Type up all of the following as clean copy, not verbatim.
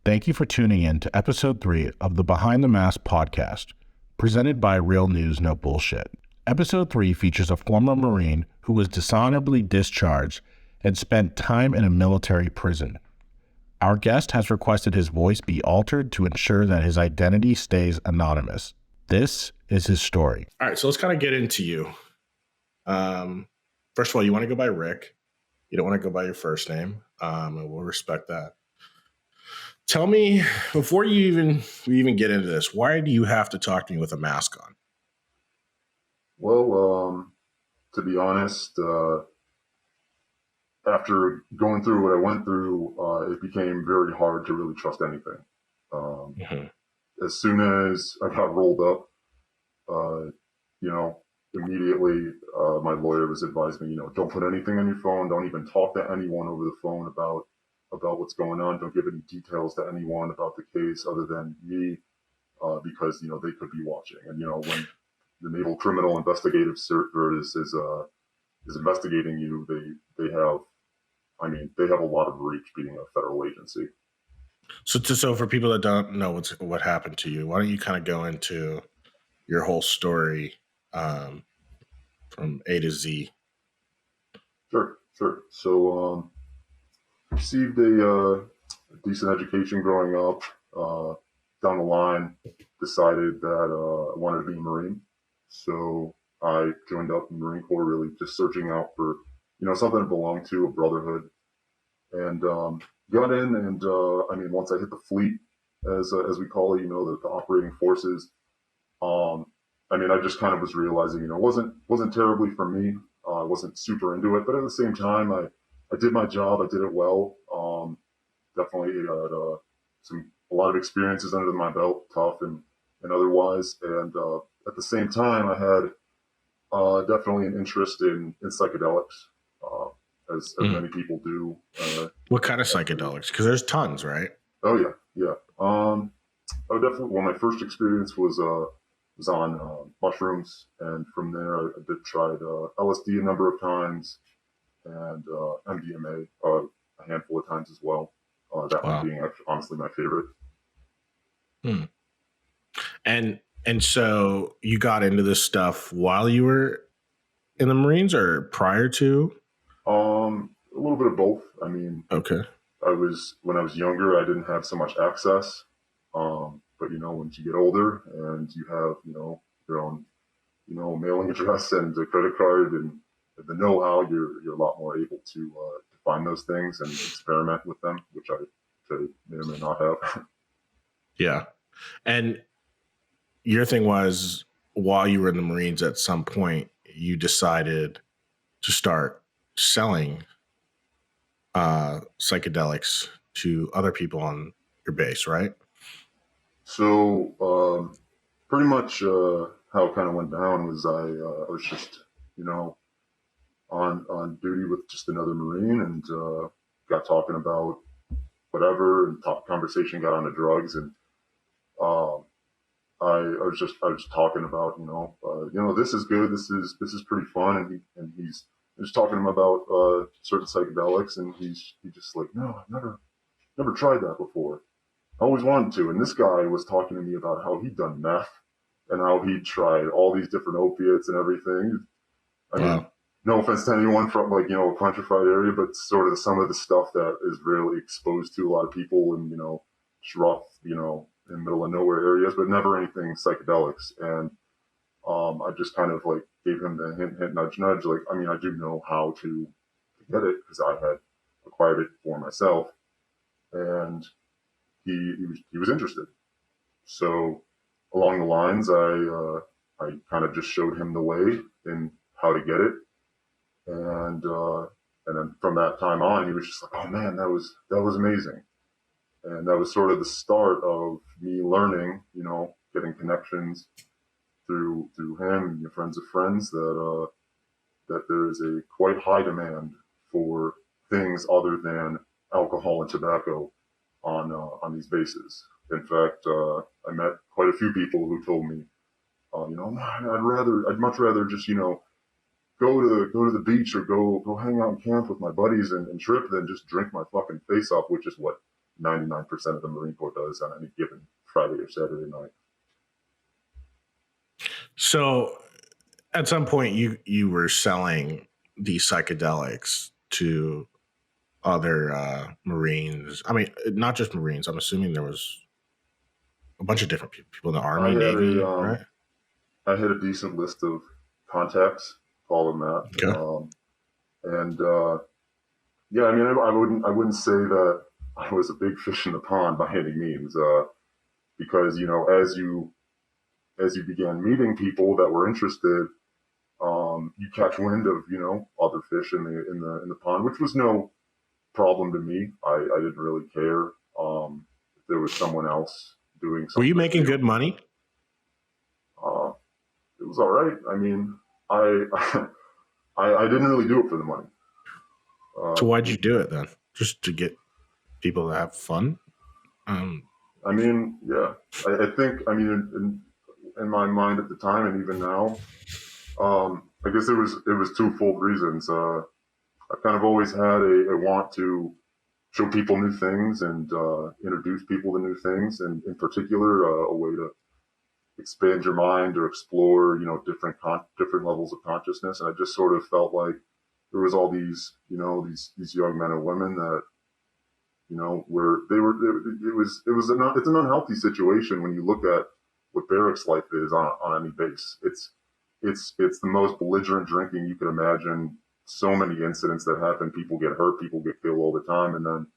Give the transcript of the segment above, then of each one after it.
Thank you for tuning in to episode 3 of the Behind the Mask podcast, presented by Real News No Bullshit. Episode 3 features a former Marine who was dishonorably discharged and spent time in a military prison. Our guest has requested his voice be altered to ensure that his identity stays anonymous. This is his story. All right, so let's kind of get into you. First of all, you want to go by Rick. You don't want to go by your first name, and we'll respect that. Tell me, before we even get into this, why do you have to talk to me with a mask on? Well, to be honest, after going through what I went through, it became very hard to really trust anything. As soon as I got rolled up, immediately my lawyer was advising me, don't put anything on your phone, don't even talk to anyone over the phone about what's going on, don't give any details to anyone about the case other than me, because they could be watching. And when the Naval Criminal Investigative Service is investigating you, they have a lot of reach being a federal agency. So for people that don't know what happened to you, why don't you kind of go into your whole story from A to Z? Sure. So received a decent education growing up. Down the line, decided that I wanted to be a Marine. So I joined up in the Marine Corps, really just searching out for, something to belong to, a brotherhood. And got in, and once I hit the fleet, as we call it, the operating forces, I just kind of was realizing, it wasn't terribly for me. I wasn't super into it, but at the same time, I did my job. I did it well. Definitely had a lot of experiences under my belt, tough and otherwise. And at the same time, I had definitely an interest in psychedelics, as many people do. What kind of psychedelics? Because there's tons, right? Oh yeah. My first experience was on mushrooms, and from there I did tried LSD a number of times, and MDMA a handful of times as well. That one being honestly my favorite. And so you got into this stuff while you were in the Marines or prior to? A little bit of both. Okay. When I was younger, I didn't have so much access. But once you get older and you have, your own, mailing address and a credit card and the know-how, you're a lot more able to find those things and experiment with them, which I may or may not have. Yeah. And your thing was, while you were in the Marines, at some point, you decided to start selling psychedelics to other people on your base, right? So pretty much how it kind of went down was I was just, on duty with just another Marine, and got talking about whatever, and conversation got onto drugs, and I was just talking about, this is good, this is pretty fun, and he's just talking to him about certain psychedelics, and he's just like, no, I've never tried that before. I always wanted to. And this guy was talking to me about how he'd done meth and how he'd tried all these different opiates and everything. Mean, no offense to anyone from a countrified area, but sort of some of the stuff that is really exposed to a lot of people in, just rough, in middle of nowhere areas, but never anything psychedelics. And I just kind of gave him the hint, nudge, nudge. I do know how to get it because I had acquired it for myself. And he was interested. So along the lines, I kind of just showed him the way in how to get it. And then from that time on, he was just like, oh man, that was amazing. And that was sort of the start of me learning, getting connections through him and your friends of friends that there is a quite high demand for things other than alcohol and tobacco on these bases. In fact, I met quite a few people who told me, I'd much rather just, go to the beach or go hang out in camp with my buddies and trip than just drink my fucking face off, which is what 99% of the Marine Corps does on any given Friday or Saturday night. So at some point you were selling these psychedelics to other Marines. I mean, not just Marines. I'm assuming there was a bunch of different people in the I Army, had Navy, a right? I had a decent list of contacts, call them that, Okay. and yeah, I mean, I wouldn't say that I was a big fish in the pond by any means, because as you began meeting people that were interested, you catch wind of other fish in the pond, which was no problem to me. I didn't really care if there was someone else doing Were you something. making good money? Uh, it was all right. I mean, I I didn't really do it for the money. So Uh, why'd you do it then? Just to get people to have fun? Um, I mean, yeah, I think, I mean, in my mind at the time and even now, I guess it was twofold reasons. I've kind of always had a want to show people new things and introduce people to new things, and in particular, a way to expand your mind or explore, different levels of consciousness. And I just sort of felt like there was all these, these young men and women that, where it's an unhealthy situation when you look at what barracks life is on any base. It's the most belligerent drinking you could imagine. So many incidents that happen. People get hurt. People get killed all the time. And then,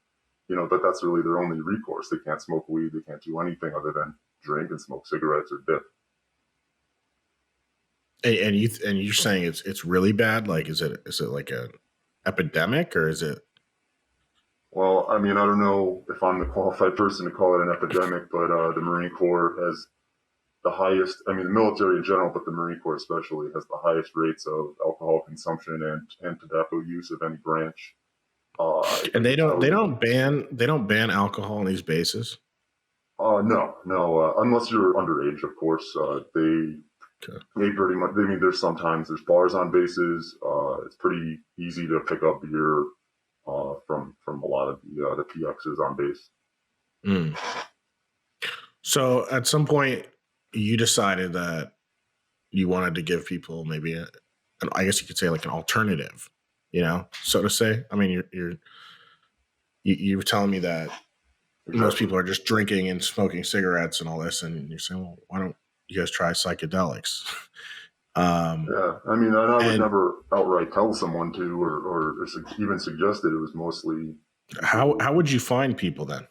but that's really their only recourse. They can't smoke weed. They can't do anything other than drink and smoke cigarettes or dip. and you're saying it's really bad? Like, is it like a epidemic, or is it? Well, I mean, I don't know if I'm the qualified person to call it an epidemic, but the Marine Corps has the highest, I mean, the military in general, but the Marine Corps especially, has the highest rates of alcohol consumption and tobacco use of any branch. And they don't ban alcohol on these bases. No, unless you're underage, of course. Okay. They pretty much. I mean, there's bars on bases. It's pretty easy to pick up beer from a lot of the PXs on base. Mm. So at some point, you decided that you wanted to give people maybe I guess you could say like an alternative, so to say. I mean, you were telling me that most Exactly. people are just drinking and smoking cigarettes and all this, and you're saying, well, why don't you guys try psychedelics? Yeah, I mean, and I would And never outright tell someone to, or even suggest it. It was mostly how people. would you find people then?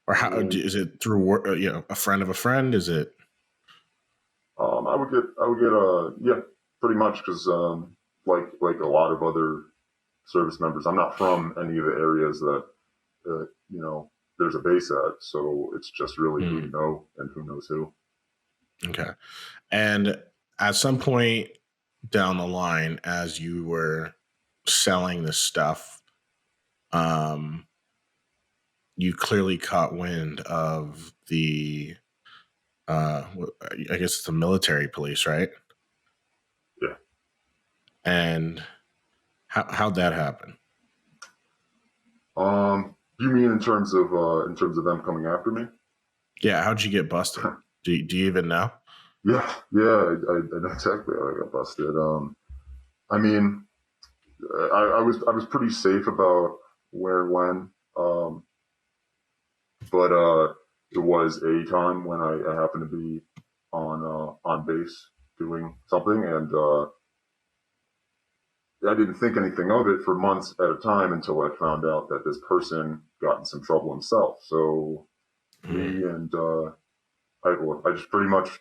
Or I how mean, is it through a friend of a friend? Is it? I would get yeah, pretty much because like a lot of other service members, I'm not from any of the areas that there's a base at, so it's just really who Hmm, you know and who knows who. okay. And at some point down the line, as you were selling this stuff, um, you clearly caught wind of the, I guess it's the military police, right? Yeah. And how'd that happen? You mean in terms of them coming after me? Yeah, how'd you get busted? Do you even know? Yeah, I know exactly how I got busted. I mean, I was pretty safe about where and when, but it was a time when I happened to be on base doing something, and I didn't think anything of it for months at a time until I found out that this person got in some trouble himself. So Hmm. me and I just pretty much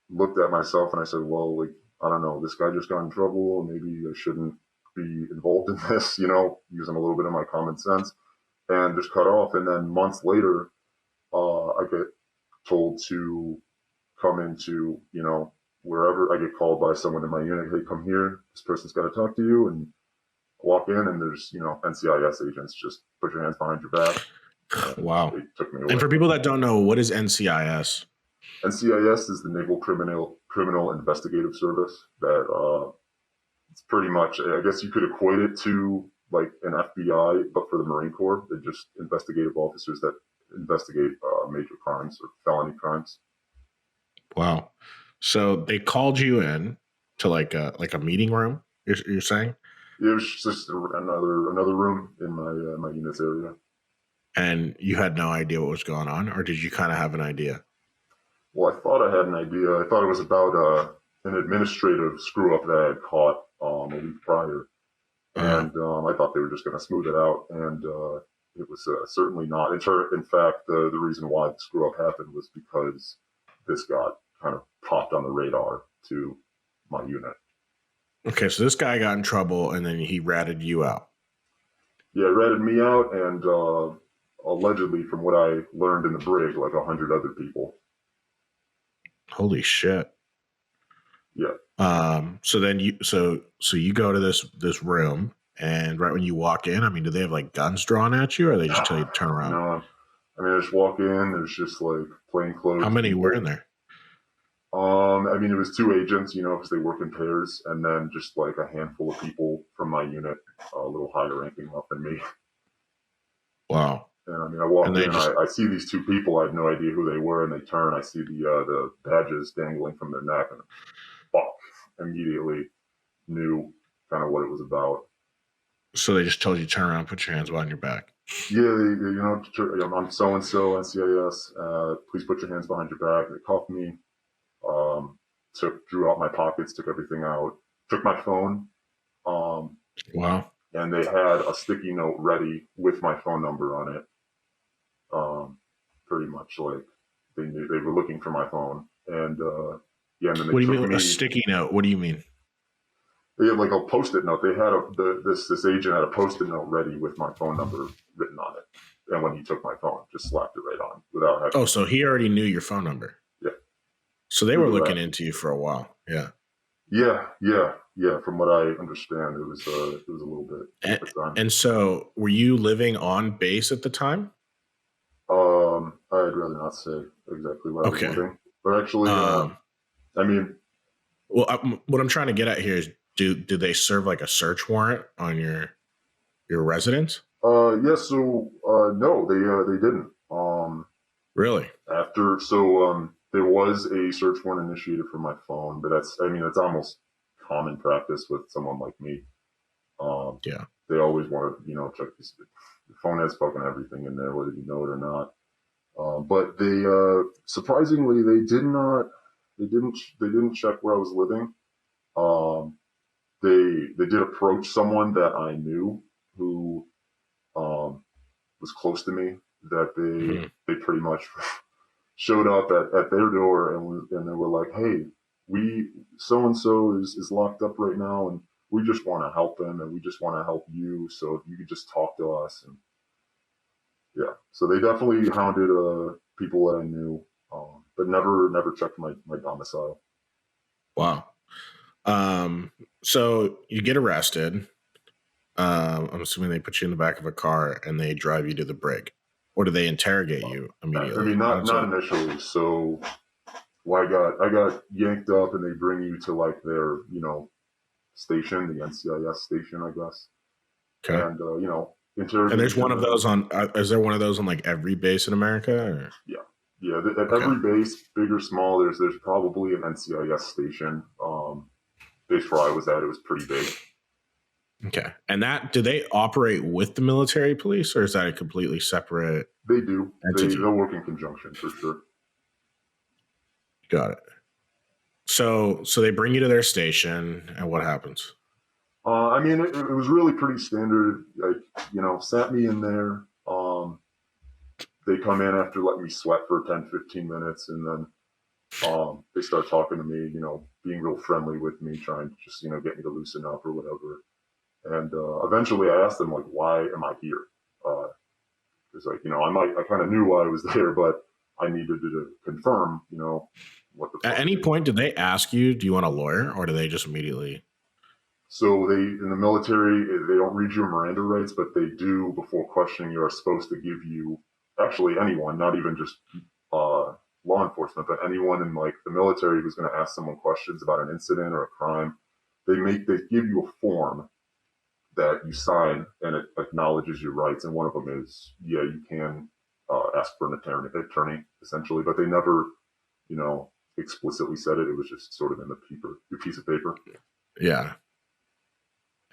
looked at myself and I said, well, like, I don't know, this guy just got in trouble. Maybe I shouldn't be involved in this, using a little bit of my common sense, and just cut off. And then months later, I get told to come into, wherever. I get called by someone in my unit. Hey, come here. This person's got to talk to you. And walk in, and there's, NCIS agents. Just put your hands behind your back. And Wow. they took me And away. for people that don't know, what is NCIS? NCIS is the Naval Criminal Investigative Service. That it's pretty much, I guess you could equate it to like an FBI, but for the Marine Corps. They're just investigative officers that investigate major crimes or felony crimes. Wow. So they called you in to like a meeting room. You're saying, It was just another room in my unit's area. and you had no idea what was going on, or did you kind of have an idea? Well, I thought I had an idea. I thought it was about an administrative screw up that I had caught a week prior, and I thought they were just going to smooth it out, and it was certainly not. In fact, the reason why the screw up happened was because this got kind of popped on the radar to my unit. Okay, so this guy got in trouble, and then he ratted you out. Yeah, it ratted me out, and allegedly, from what I learned in the brig, like 100 other people. Holy shit! Yeah. So then you go to this room, and right when you walk in, I mean, do they have like guns drawn at you, or they just tell you to turn around? No, I mean, I just walk in. There's just like plain clothes. How many were in there? I mean, it was 2 agents, because they work in pairs, and then just like a handful of people from my unit, a little higher ranking up than me. Wow. And I mean, I walk in, I see these 2 people. I have no idea who they were, and they turn. I see the badges dangling from their neck, and fuck, immediately knew kind of what it was about. So they just told you to turn around, put your hands behind your back. Yeah, I'm so and so NCIS. Please put your hands behind your back. They cuffed me. Drew out my pockets, took everything out, took my phone. Wow. And they had a sticky note ready with my phone number on it. Pretty much like they knew they were looking for my phone. And and then they what do you mean a sticky note? What do you mean? They had like a post-it note. They had this agent had a post-it note ready with my phone number written on it. And when he took my phone, just slapped it right on without having. Oh, so he already knew your phone number. Yeah. So they were looking into you for a while. Yeah. Yeah. From what I understand, it was a little bit. And so, were you living on base at the time? I'd rather not say exactly where I was living, but actually, I mean, well, what I'm trying to get at here is, do they serve like a search warrant on your residence? Yeah. So, no, they didn't. Really? There was a search warrant initiated for my phone, but that's almost common practice with someone like me. Yeah. They always want to, check this. The phone has fucking everything in there, whether you know it or not. But they, surprisingly, they didn't check where I was living. They did approach someone that I knew who, was close to me, that they pretty much showed up at their door and they were like, hey, so and so is locked up right now, and we just want to help him, and we just want to help you. So if you could just talk to us, and yeah, so they definitely hounded people that I knew, but never checked my domicile. Wow. So you get arrested. I'm assuming they put you in the back of a car and they drive you to the brig, or do they interrogate you immediately? I mean, not initially. So, I got yanked up, and they bring you to like their station, the NCIS station, I guess. Okay. And interrogation. And there's one of those on. Is there one of those on like every base in America? Or? Yeah. At every base, big or small, there's probably an NCIS station. Base where I was at, it was pretty big. Okay. And do they operate with the military police, or is that a completely separate? They do. They'll work in conjunction for sure. Got it. So they bring you to their station, and what happens? I mean, it was really pretty standard. Like, sat me in there. They come in after letting me sweat for 10, 15 minutes, and then they start talking to me, being real friendly with me, trying to just, get me to loosen up or whatever. And eventually I asked them, like, why am I here? Because, I kind of knew why I was there, but I needed to confirm, what the fuck. At any point, did they ask you, do you want a lawyer, or do they just immediately? So in the military, they don't read you Miranda rights, but they do, before questioning you, are supposed to give you, actually anyone, not even just law enforcement, but anyone in like the military who's going to ask someone questions about an incident or a crime, they give you a form that you sign, and it acknowledges your rights. And one of them is, yeah, you can ask for an attorney, essentially, but they never, explicitly said it. It was just sort of in the piece of paper. Yeah.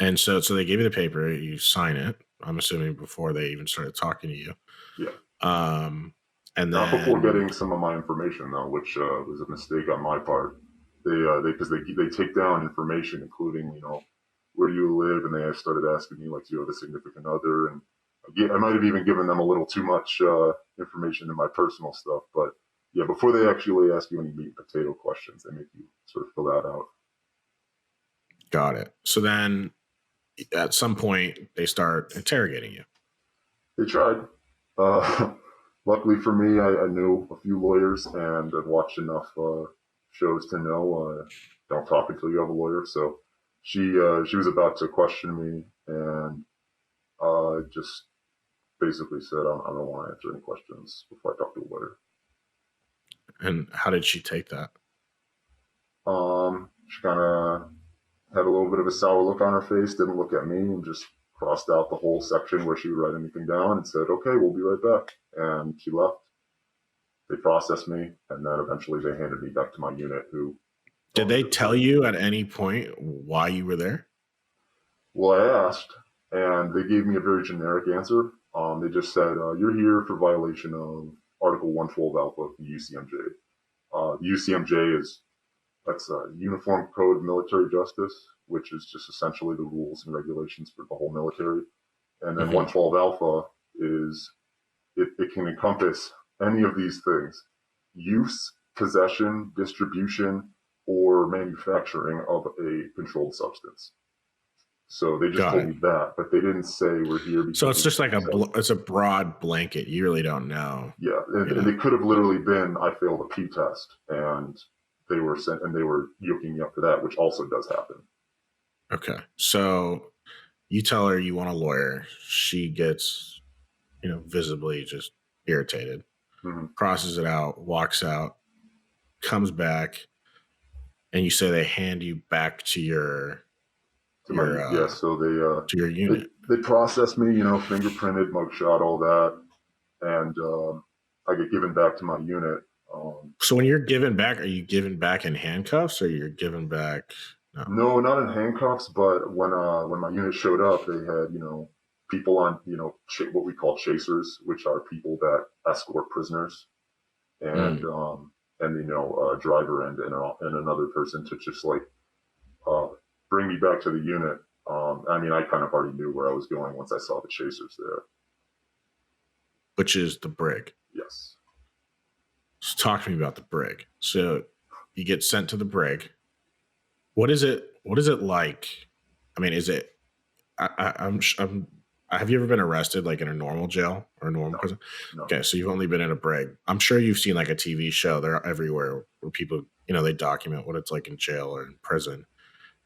And so they gave you the paper, you sign it, I'm assuming before they even started talking to you. Yeah. And Not then before getting some of my information though, which was a mistake on my part. They take down information, including where do you live, and they started asking me like, do you have a significant other, and I might have even given them a little too much information in my personal stuff. But yeah, before they actually ask you any meat and potato questions, they make you sort of fill that out. Got it. So then at some point they start interrogating you. They tried. Luckily for me, I knew a few lawyers and I'd watched enough shows to know don't talk until you have a lawyer. So she was about to question me and just basically said, I don't want to answer any questions before I talk to a lawyer. And how did she take that? She kind of had a little bit of a sour look on her face, didn't look at me, and just crossed out the whole section where she would write anything down and said, okay, we'll be right back. And she left. They processed me, and then eventually they handed me back to my unit. Did they tell you at any point why you were there? Well, I asked, and they gave me a very generic answer. They just said, you're here for violation of Article 112 Alpha of the UCMJ. The UCMJ that's a Uniform Code of Military Justice, which is just essentially the rules and regulations for the whole military. And then 112 Alpha is, it can encompass any of these things: use, possession, distribution, or manufacturing of a controlled substance. So they just told me that, but they didn't say we're here because. So it's just like it's a broad blanket. You really don't know. Yeah, and it could have literally been I failed a P test, and they were yoking me up for that, which also does happen. Okay, so you tell her you want a lawyer. She gets, visibly just irritated, crosses it out, walks out, comes back, and you say they hand you back to your to your unit. They process me, fingerprinted, mugshot, all that, and I get given back to my unit. So when you're given back, are you given back in handcuffs, or you're given back? No, not in handcuffs. But when my unit showed up, they had people on what we call chasers, which are people that escort prisoners, and a driver and another person to just like bring me back to the unit. I kind of already knew where I was going once I saw the chasers there. Which is the brig. Yes. So talk to me about the brig. So you get sent to the brig. What is it like? Is it? Have you ever been arrested like in a normal jail or a normal prison? No. Okay, so you've only been in a brig. I'm sure you've seen like a TV show. They're everywhere where people, they document what it's like in jail or in prison.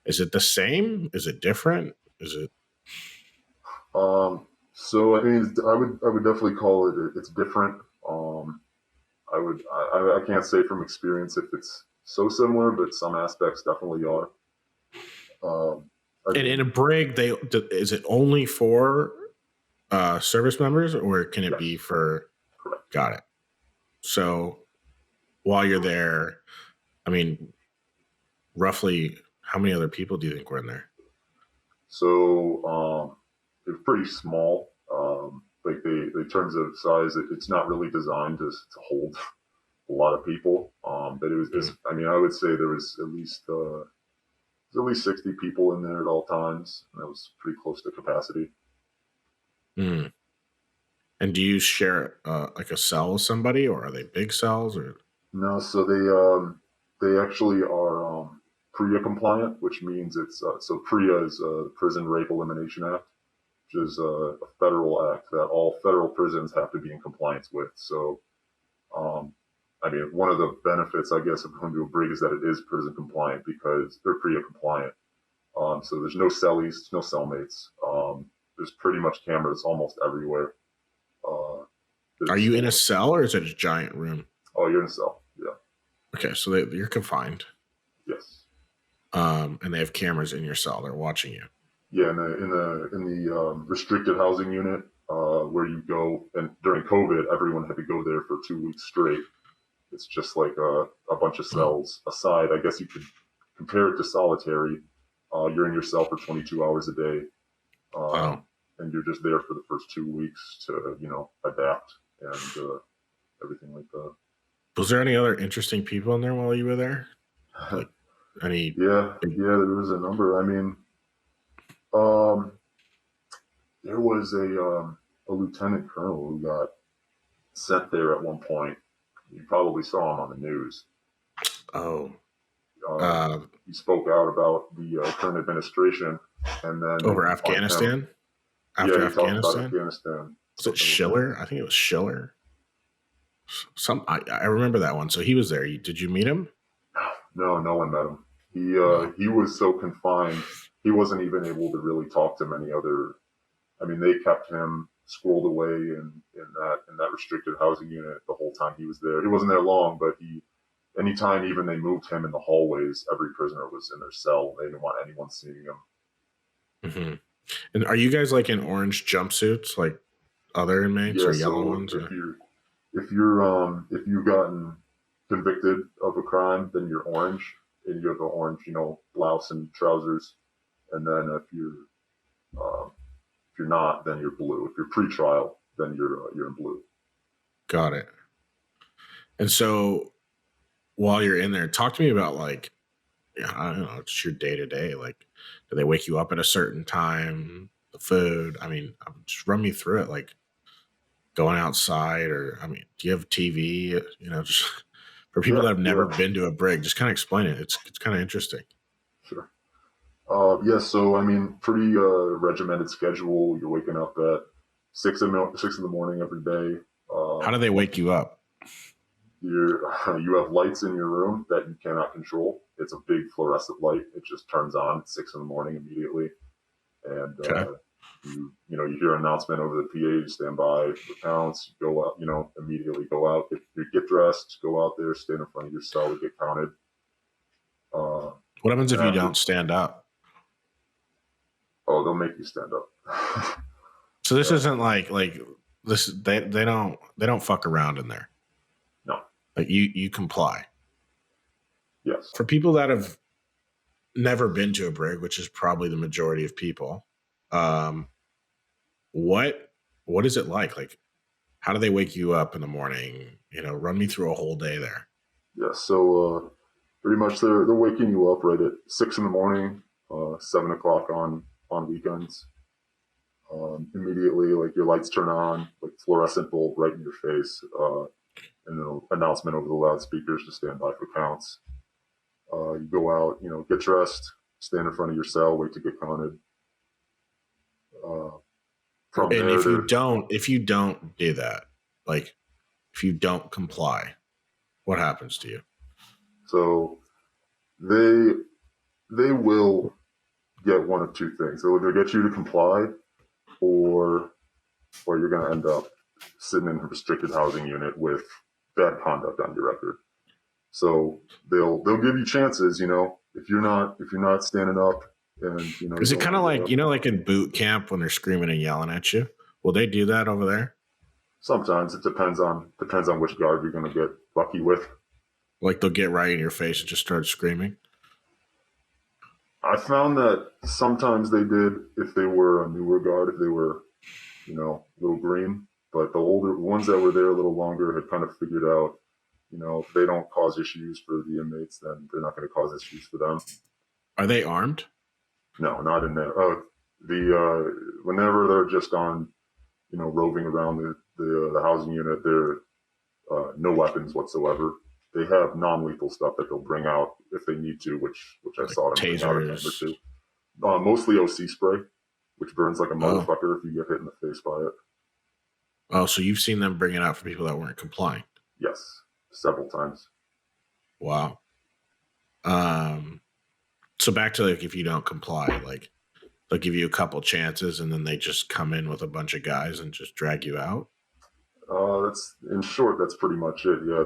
Is it the same? Is it different? Is it? So I would definitely call it's different. I can't say from experience if it's so similar, but some aspects definitely are. And in a brig, is it only for service members, or can it be for? Correct. Got it. So while you're there, roughly how many other people do you think were in there? So they're pretty small. Like in terms of size, it's not really designed to hold a lot of people. But it was. I would say there was at least 60 people in there at all times. And that was pretty close to capacity. Mm. And do you share like a cell with somebody, or are they big cells? Or no? So they actually are PREA compliant, which means it's so PREA is Prison Rape Elimination Act, which is a federal act that all federal prisons have to be in compliance with. So, one of the benefits, I guess, of going to a brig is that it is prison compliant because they're PREA compliant. So there's no cellies, no cellmates. There's pretty much cameras almost everywhere. Are you in a cell, or is it a giant room? Oh, you're in a cell. Yeah. Okay, so you're confined. Yes. And they have cameras in your cell. They're watching you. Yeah, in the restricted housing unit, where you go, and during COVID, everyone had to go there for 2 weeks straight. It's just like a bunch of Oh, cells aside. I guess you could compare it to solitary. You're in your cell for 22 hours a day, wow. and you're just there for the first 2 weeks to, adapt and everything like that. Was there any other interesting people in there while you were there? Like any Yeah, big? yeah, there was a number. I mean, um, there was a lieutenant colonel who got sent there at one point. You probably saw him on the news. Oh, Uh, uh, he spoke out about the current administration, and then they over confined him. Afghanistan? Yeah, After he talked about Afghanistan? Afghanistan, Was it something with that. Schiller? I think it was Schiller. I remember that one. So he was there. Did you meet him? No, no one met him. No. He was so confined, he wasn't even able to really talk to many other. I mean, they kept him squirreled away in that restricted housing unit the whole time he was there. He wasn't there long, but anytime even they moved him in the hallways, every prisoner was in their cell. They didn't want anyone seeing him. Hmm. And are you guys like in orange jumpsuits, like other inmates, Yeah, or yellow so ones? if you've gotten convicted of a crime, then you're orange, and you have the orange, blouse and trousers. And then if you're not, then you're blue. If you're pre-trial, then you're in blue. Got it. And so while you're in there, talk to me about like, yeah, I don't know, just your day to day. Like, do they wake you up at a certain time? The food. I mean, just run me through it. Like going outside, or I mean, do you have TV? Just for people Yeah, that have never yeah, been to a brig, just kind of explain it. It's kind of interesting. sure. Yeah, so I mean, pretty regimented schedule. You're waking up at 6 in the morning every day. How do Um, they wake you up? you have lights in your room that you cannot control. It's a big fluorescent light. It just turns on at 6 in the morning immediately, and Okay. you hear an announcement over the PA. You stand by for counts. You go out. Immediately go out. Get dressed. Go out there. Stand in front of your cell to get counted. Uh, What happens and if you after, don't stand up? oh, they'll make you stand up. So this Yeah, isn't like this. They don't fuck around in there. no, Like you comply. yes. For people that have never been to a brig, which is probably the majority of people, um, what what is it like? Like, how do they wake you up in the morning? Run me through a whole day there. Yeah, so pretty much they're waking you up right at 6 in the morning, 7 o'clock on weekends. Immediately, like your lights turn on, like fluorescent bulb right in your face, and then an announcement over the loudspeakers to stand by for counts. You go out, get dressed, stand in front of your cell, wait to get counted. Uh, from And there, if you there. don't do that, like if you don't comply, what happens to you? So they they will get one of two things. They'll either get you to comply, or you're going to end up sitting in a restricted housing unit with bad conduct on your record. So they'll give you chances, if you're not standing up, and you Is it don't kind want of to get like up. like in boot camp when they're screaming and yelling at you? Will they do that over there? Sometimes it depends on which guard you're going to get lucky with. Like they'll get right in your face and just start screaming? I found that sometimes they did if they were a newer guard, if they were a little green, but the older ones that were there a little longer had kind of figured out, if they don't cause issues for the inmates, then they're not going to cause issues for them. Are they armed? No, not in there. Whenever they're just on, roving around the housing unit, they're no weapons whatsoever. They have non-lethal stuff that they'll bring out if they need to, which I Like saw them bring out a time or tasers? two. Mostly OC spray, which burns like a Oh. motherfucker if you get hit in the face by it. Oh, so you've seen them bring it out for people that weren't complying. Yes, several times. Wow. Um, so back to like if you don't comply, like they'll give you a couple chances and then they just come in with a bunch of guys and just drag you out. That's in short. That's pretty much it. Yeah,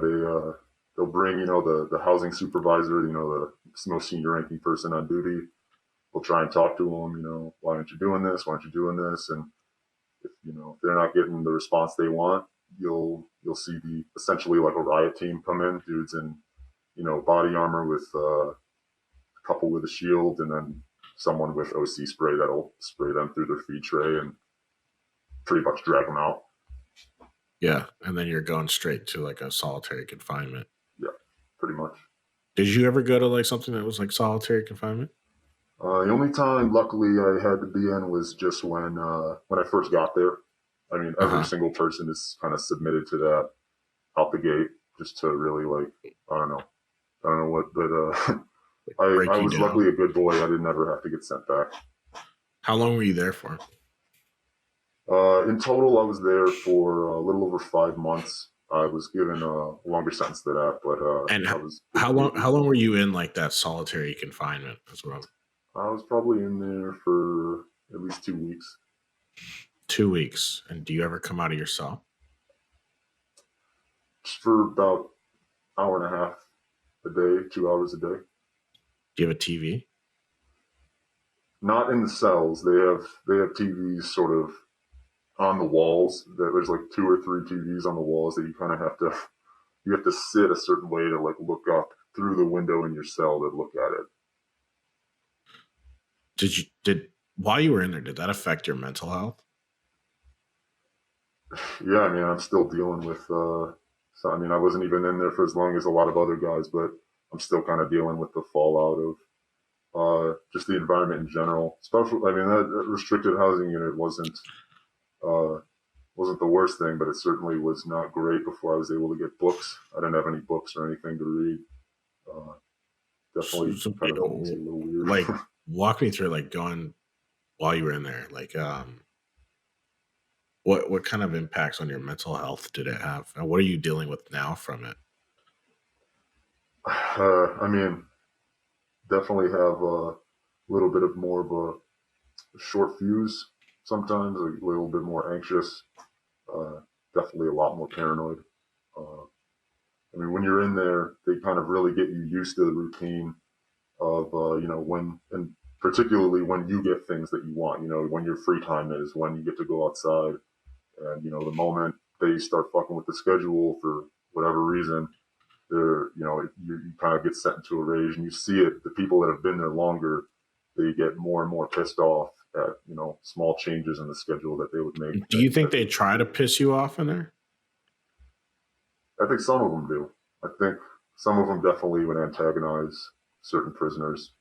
they'll bring the housing supervisor, the most senior ranking person on duty. he'll try and talk to them, why aren't you doing this? Why aren't you doing this? And if, if they're not getting the response they want, you'll see essentially like a riot team come in, dudes in, body armor with a couple with a shield, and then someone with OC spray that'll spray them through their feed tray and pretty much drag them out. Yeah, and then you're going straight to like a solitary confinement. Yeah, pretty much. Did you ever go to like something that was like solitary confinement? The only time, luckily, I had to be in was just when I first got there. I mean, every single person is kind of submitted to that out the gate, just to really I don't know what, but I was luckily a good boy. I didn't ever have to get sent back. How long were you there for? In total, I was there for a little over 5 months. I was given a longer sentence to that, but and how long were you in like that solitary confinement as well? I was probably in there for at least 2 weeks. 2 weeks. And do you ever come out of your cell? Just for about an hour and a half a day, 2 hours a day. Do you have a TV? Not in the cells. They have TVs sort of on the walls. There's like 2 or 3 TVs on the walls that you kind of have to sit a certain way to like look up through the window in your cell to look at it. While you were in there, did that affect your mental health? Yeah, I mean, I'm still dealing with, I wasn't even in there for as long as a lot of other guys, but I'm still kind of dealing with the fallout of just the environment in general. Especially, that restricted housing unit wasn't the worst thing, but it certainly was not great before I was able to get books. I didn't have any books or anything to read. Definitely kind of makes it a little weird. Like, walk me through, like, going while you were in there, like, what kind of impacts on your mental health did it have? And what are you dealing with now from it? Definitely have a little bit of more of a short fuse sometimes, a little bit more anxious, definitely a lot more paranoid. When you're in there, they kind of really get you used to the routine of, when, and particularly when you get things that you want, when your free time is, when you get to go outside. And, the moment they start fucking with the schedule for whatever reason, you kind of get set into a rage, and you see it. The people that have been there longer, they get more and more pissed off at, small changes in the schedule that they would make. Do you think they try to piss you off in there? I think some of them do. I think some of them definitely would antagonize certain prisoners.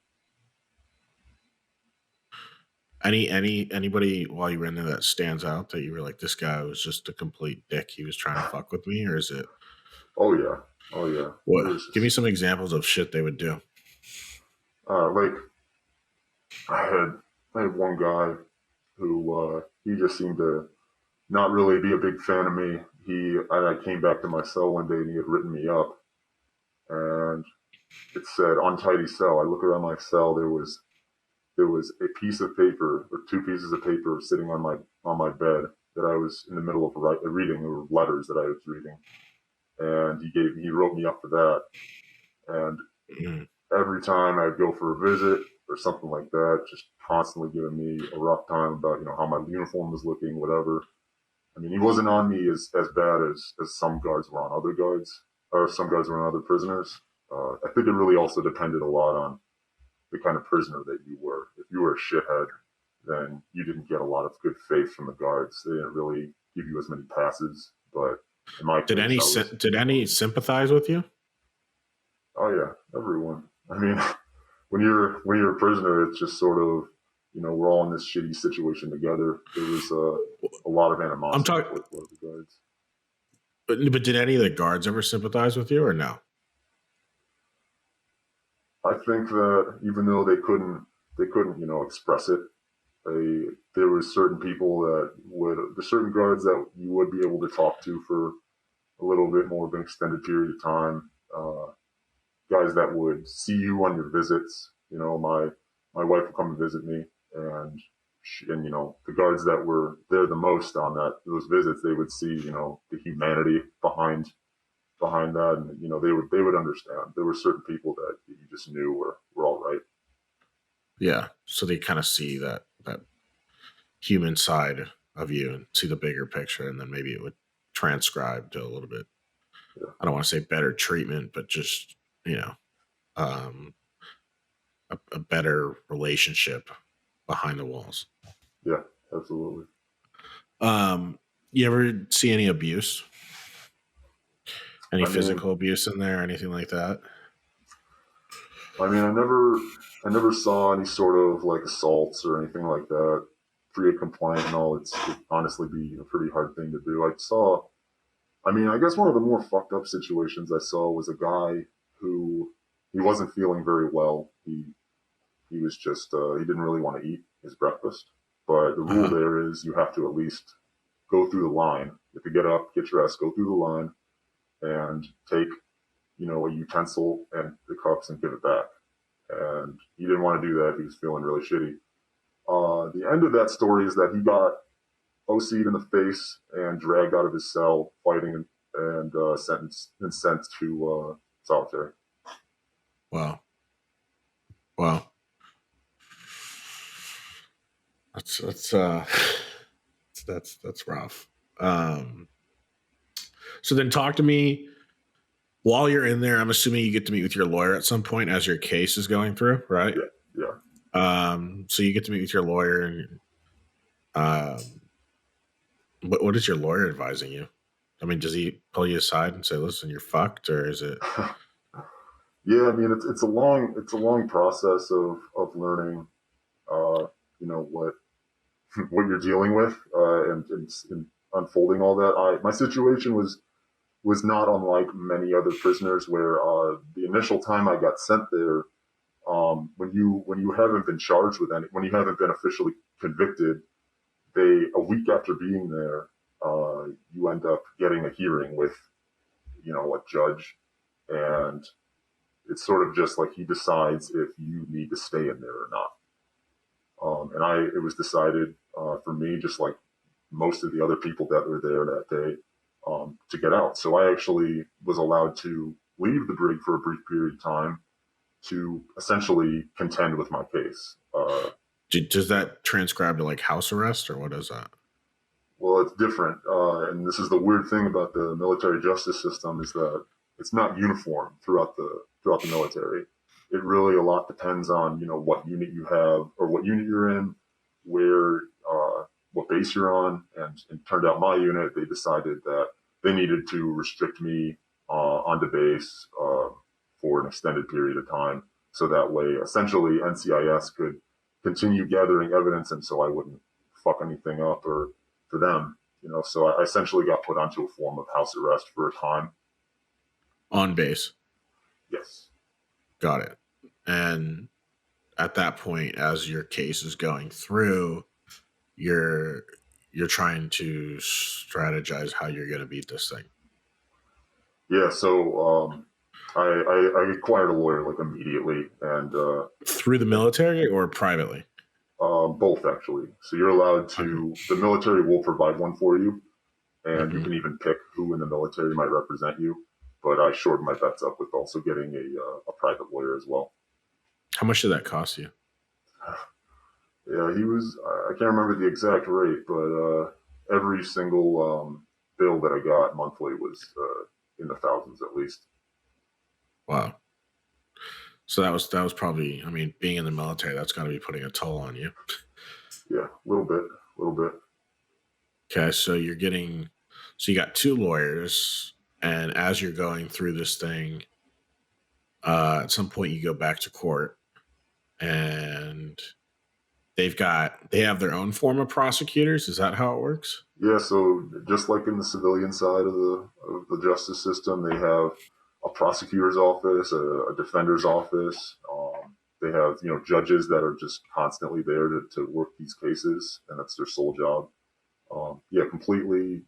Anybody while you were in there that stands out that you were like, this guy was just a complete dick, he was trying to fuck with me? Or is it? Oh yeah. What? Give me some examples of shit they would do. Like I had one guy who he just seemed to not really be a big fan of me. I came back to my cell one day and he had written me up, and it said untidy cell. I look around my cell. There was a piece of paper or 2 pieces of paper sitting on my bed that I was in the middle of reading. There were letters that I was reading, and he wrote me up for that. And every time I'd go for a visit or something like that, just constantly giving me a rough time about how my uniform was looking, whatever. He wasn't on me as bad as some guards were on other guards, or some guards were on other prisoners. I think it really also depended a lot on the kind of prisoner that you were. If you were a shithead, then you didn't get a lot of good faith from the guards. They didn't really give you as many passes. But in my case, did any sympathize with you? Oh yeah, everyone. When you're a prisoner, it's just sort of, we're all in this shitty situation together. There was a lot of animosity with the guards. But did any of the guards ever sympathize with you, or no? I think that even though they couldn't, express it, there were certain people there's certain guards that you would be able to talk to for a little bit more of an extended period of time. Guys that would see you on your visits. My wife would come and visit me, and the guards that were there the most on those visits, they would see, the humanity behind that, and they would understand. There were certain people that you just knew were all right. Yeah. So they kind of see that human side of you and see the bigger picture, and then maybe it would transcribe to a little bit. Yeah, I don't want to say better treatment, but just you know, um, a better relationship behind the walls. yeah, absolutely. Um, you ever see any abuse, any I mean, physical abuse in there, or anything like that? I never saw any sort of like assaults or anything like that. Free compliant and all, it'd honestly be a pretty hard thing to do. I mean, I guess one of the more fucked up situations I saw was a guy who he wasn't feeling very well. He was just he didn't really want to eat his breakfast. But the rule Uh-huh. there is you have to at least go through the line. You have to get up, get dressed, go through the line, and take a utensil and the cups and give it back. And he didn't want to do that. He was feeling really shitty. The end of that story is that he got OC'd in the face and dragged out of his cell fighting and sentenced and sent to solitary. Wow. Wow. That's that's rough. Um, so then talk to me while you're in there. I'm assuming you get to meet with your lawyer at some point as your case is going through, right? Yeah, yeah. So you get to meet with your lawyer, and um, what is your lawyer advising you? I mean, does he pull you aside and say, "Listen, you're fucked," or is it? Yeah, I mean it's a long process of learning, what what you're dealing with and unfolding all that. My situation was not unlike many other prisoners, where the initial time I got sent there, when you haven't been charged with any, when you haven't been officially convicted, a week after being there, you end up getting a hearing with a judge, and it's sort of just like he decides if you need to stay in there or not. It was decided for me, just like most of the other people that were there that day, to get out. So I actually was allowed to leave the brig for a brief period of time to essentially contend with my case. Does that transcribe to like house arrest, or what is that? Well, it's different, and this is the weird thing about the military justice system is that it's not uniform throughout the military. It really a lot depends on what unit you have or what unit you're in, where what base you're on, and it turned out my unit they decided that they needed to restrict me onto base for an extended period of time, so that way essentially NCIS could continue gathering evidence, and so I wouldn't fuck anything up or for them. So I essentially got put onto a form of house arrest for a time. On base. Yes. Got it. And at that point, as your case is going through, you're you're trying to strategize how you're going to beat this thing. Yeah. So I acquired a lawyer like immediately, and Through the military or privately? both actually. So you're allowed Okay. to. The military will provide one for you, and you Hmm. can even pick who in the military might represent you. But I shored my bets up with also getting a private lawyer as well. How much did that cost you? Yeah, he was. I can't remember the exact rate, but every single bill that I got monthly was in the thousands at least. Wow. So that was probably. I mean, being in the military, that's got to be putting a toll on you. Yeah, a little bit, a little bit. Okay, so you're getting. So you got two lawyers, and as you're going through this thing, at some point you go back to court, and they have their own form of prosecutors. Is that how it works? Yeah, so just like in the civilian side of the justice system, they have a prosecutor's office, a defender's office. They have judges that are just constantly there to work these cases, and that's their sole job. Yeah, completely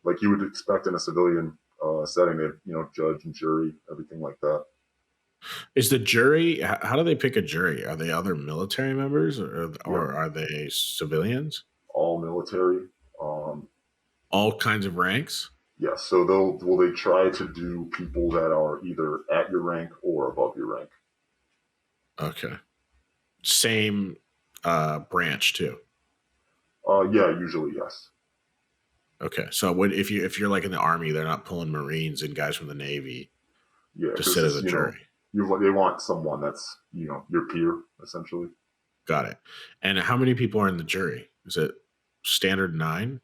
like you would expect in a civilian setting. They have judge and jury, everything like that. Is the jury? How do they pick a jury? Are they other military members, Yep, or are they civilians? all military. Um, All kinds of ranks. yes, so they try to do people that are either at your rank or above your rank. Okay. Same branch too. Yeah, usually yes. Okay, so if you're like in the Army, they're not pulling Marines and guys from the Navy Yeah, to because sit as it's a jury. they want someone that's your peer essentially. Got it. And how many people are in the jury? Is it standard 9?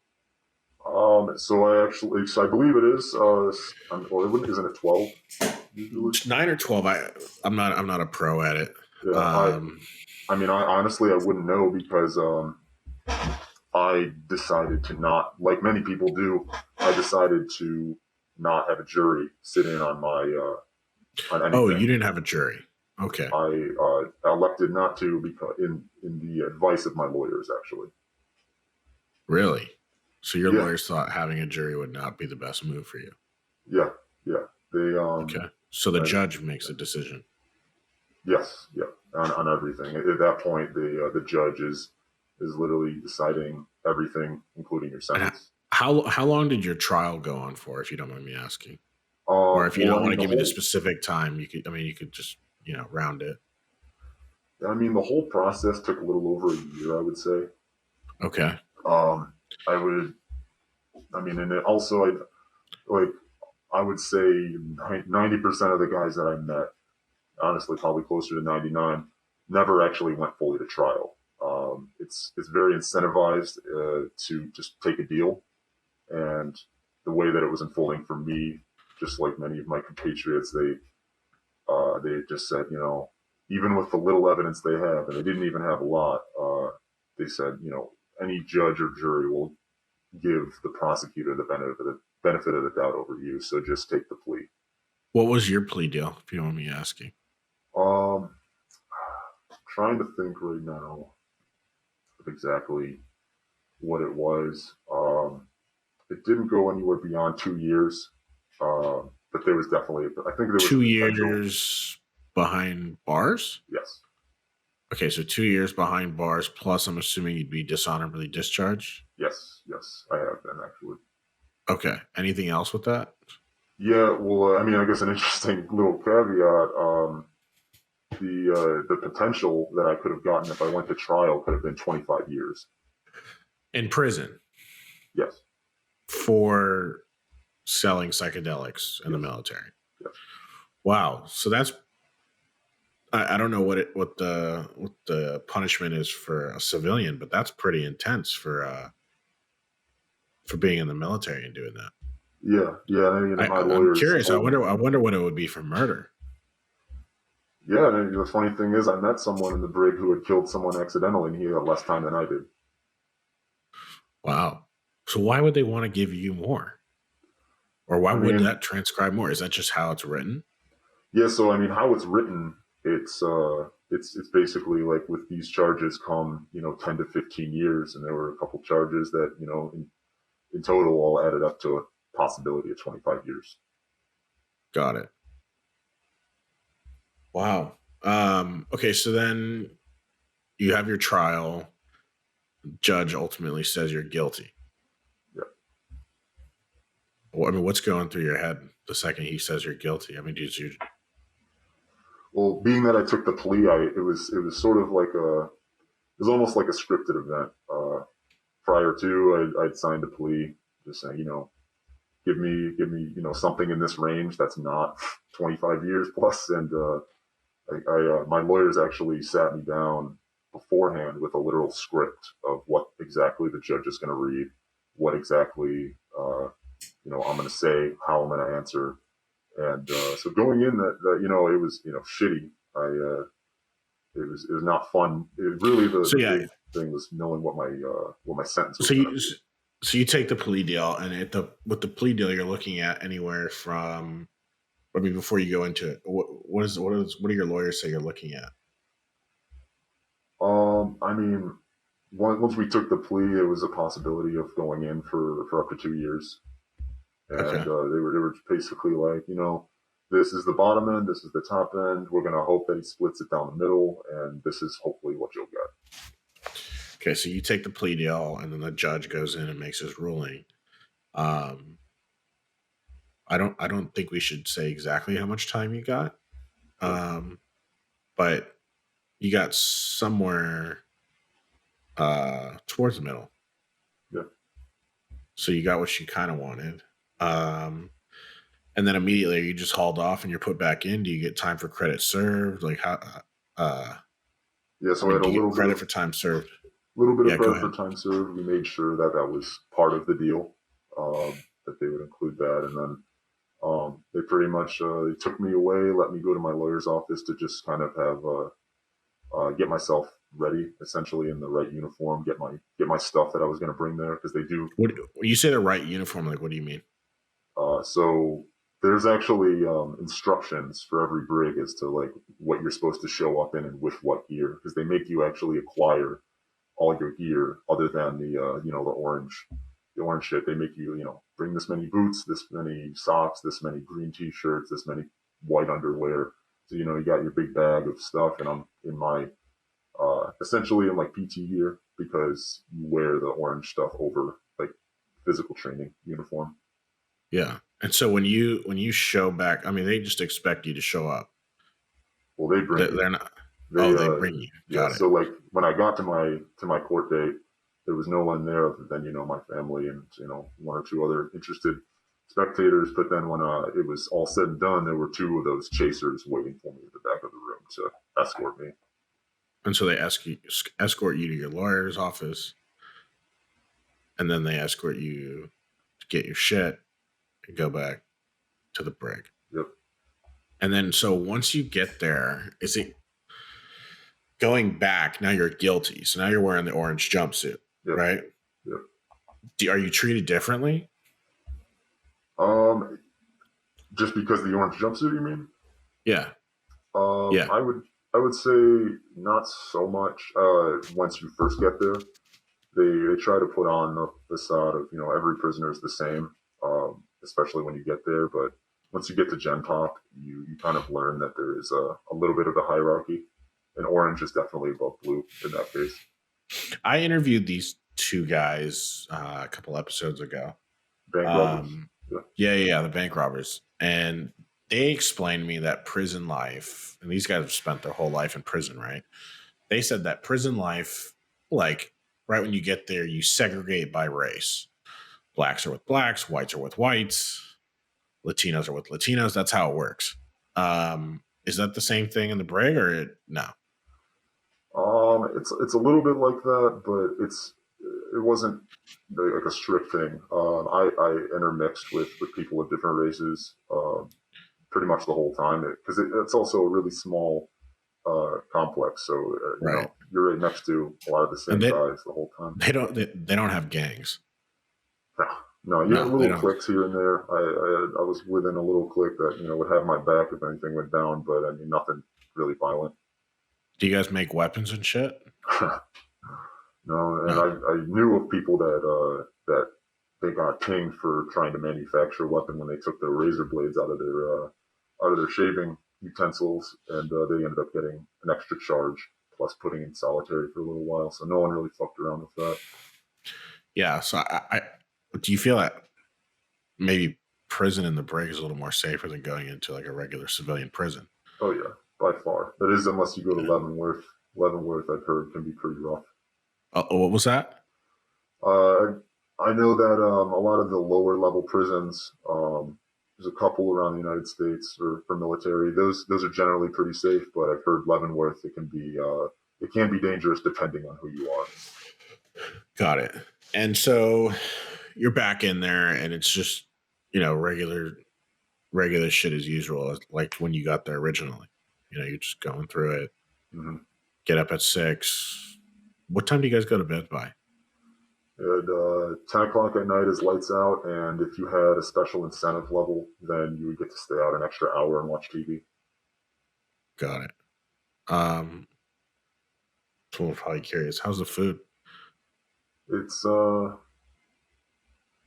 So I believe it is. Isn't it 12 usually? 9 or 12? I'm not a pro at it. Yeah, Um, I honestly I wouldn't know because I decided to not, like many people do, I decided to not have a jury sit in on my on oh, you anything. didn't have a jury. Okay. I elected not to because in the advice of my lawyers actually. Really? So your Yeah, lawyers thought having a jury would not be the best move for you. yeah, yeah. They Okay. So the and judge makes a decision. yes, yeah, on everything. At that point, the judge is literally deciding everything, including your And sentence. how long did your trial go on for, if you don't mind me asking? Or if you Well, don't want to give me the specific time, you could just, round it. the whole process took a little over a year, I would say. Okay. Um, I would, and it also, like, I would say 90% of the guys that I met, honestly, probably closer to 99, never actually went fully to trial. It's very incentivized to just take a deal, and the way that it was unfolding for me, just like many of my compatriots, they just said, even with the little evidence they have, and they didn't even have a lot, they said, any judge or jury will give the prosecutor the benefit of the doubt over you, so just take the plea. What was your plea deal, if you don't mind me asking? Um, Trying to think right now of exactly what it was. It didn't go anywhere beyond 2 years, but there was definitely, I think there was a Two potential. years behind bars? Yes, Okay, so 2 years behind bars, plus I'm assuming you'd be dishonorably discharged. yes, I have been actually. Okay. Anything else with that? Yeah, well, I guess an interesting little caveat. The potential that I could have gotten if I went to trial could have been 25 years. In prison Yes, for selling psychedelics in the yes, military. yes. Wow. So that's I don't know what the punishment is for a civilian, but that's pretty intense for being in the military and doing that. Yeah, yeah. My I'm lawyers curious. told me. I wonder what it would be for murder. Yeah, and the funny thing is, I met someone in the brig who had killed someone accidentally, and he had less time than I did. Wow. So why would they want to give you more? Or why I would mean, that transcribe more? Is that just how it's written? yeah. So how it's written, it's basically like with these charges come 10 to 15 years, and there were a couple charges that in total all added up to a possibility of 25 years. Got it. Wow. Okay, so then you have your trial. Judge ultimately says you're guilty. Yeah. Well, I mean, what's going through your head the second he says you're guilty? I mean, Well, being that I took the plea, it was sort of like it was almost like a scripted event. Prior to, I'd signed a plea, just saying, give me, something in this range that's not 25 years plus. And my lawyers actually sat me down beforehand with a literal script of what exactly the judge is going to read, what exactly, I'm going to say, how I'm going to answer. And so going in, it was, shitty. It was not fun. Really, so the yeah, big thing was knowing what my sentence was so going to you be. so you take the plea deal, and with the plea deal, you're looking at anywhere from. I mean, before you go into it, what do your lawyers say you're looking at? I mean, once we took the plea, it was a possibility of going in for up to 2 years, and Okay, they were basically like, this is the bottom end, this is the top end. We're gonna hope that he splits it down the middle, and this is hopefully what you'll get. okay. So you take the plea deal, and then the judge goes in and makes his ruling. Um, I don't think we should say exactly how much time you got, Sure. but you got somewhere towards the middle. Yeah. So you got what you kind of wanted. And then immediately you just hauled off and you're put back in. Do you get time for credit served? Like how? Yeah. I So I mean, had a do you get credit for time served? little bit of Yeah, go credit for ahead. time served. We made sure that that was part of the deal, that they would include that, and then they pretty much they took me away, let me go to my lawyer's office to just kind of have get myself ready, essentially in the right uniform, get my stuff that I was going to bring there because they do. What when you say the right uniform? Like, what do you mean? So there's actually instructions for every brig as to like what you're supposed to show up in and with what gear because they make you actually acquire all your gear other than the the orange shit. They make you bring this many boots, this many socks, this many green t-shirts, this many white underwear. So you got your big bag of stuff, and I'm in my essentially in like PT gear because you wear the orange stuff over like physical training uniform. Yeah. And so when you show back, I mean, they just expect you to show up. Well, they bring They're, me. they're not. They Oh, they bring you. yeah. Got So it. like when I got to my court date, there was no one there other than my family and one or two other interested spectators. But then when it was all said and done, there were two of those chasers waiting for me at the back of the room to escort me. And so they escort you to your lawyer's office, and then they escort you to get your shit and go back to the brig. Yep. And then so once you get there, is it going back? Now you're guilty. So now you're wearing the orange jumpsuit, Yep. right? Yep. Are you treated differently? Um, just because the orange jumpsuit, you mean? Yeah. Yeah. I would say not so much. Once you first get there, they try to put on the facade of every prisoner is the same, especially when you get there. But once you get to Gen Pop, you kind of learn that there is a little bit of a hierarchy, and orange is definitely above blue in that case. I interviewed these two guys a couple episodes ago. Bank robbers, yeah, Yeah, the bank robbers. And they explained to me that prison life, and these guys have spent their whole life in prison, right? They said that prison life, like right when you get there, you segregate by race. Blacks are with blacks, whites are with whites, Latinos are with Latinos. That's how it works. Is that the same thing in the brig or no? it's a little bit like that, but it wasn't like a strict thing. I intermixed with people of different races pretty much the whole time because it's also a really small complex. So Right. you're right next to a lot of the And same guys the whole time. they don't have gangs. No, you have No, they little don't. clicks here and there. I was within a little click that would have my back if anything went down, but I mean nothing really violent. Do you guys make weapons and shit? No, and No. I knew of people that they got pinged for trying to manufacture a weapon when they took their razor blades out of their shaving utensils, and they ended up getting an extra charge plus putting in solitary for a little while. So no one really fucked around with that. Yeah. So I do you feel that maybe prison in the brig is a little more safer than going into like a regular civilian prison? Oh yeah, by far. That is unless you go to Yeah. Leavenworth. Leavenworth, I've heard, can be pretty rough. What was that? Uh, I know that a lot of the lower level prisons, there's a couple around the United States for military. Those are generally pretty safe, but I've heard Leavenworth it can be dangerous depending on who you are. Got it. And so you're back in there, and it's just regular shit as usual, like when you got there originally. You're just going through it. Mm-hmm. Get up at 6. What time do you guys go to bed by? And 10 o'clock at night is lights out, and if you had a special incentive level, then you would get to stay out an extra hour and watch TV. Got it. So I'm probably curious. How's the food? It's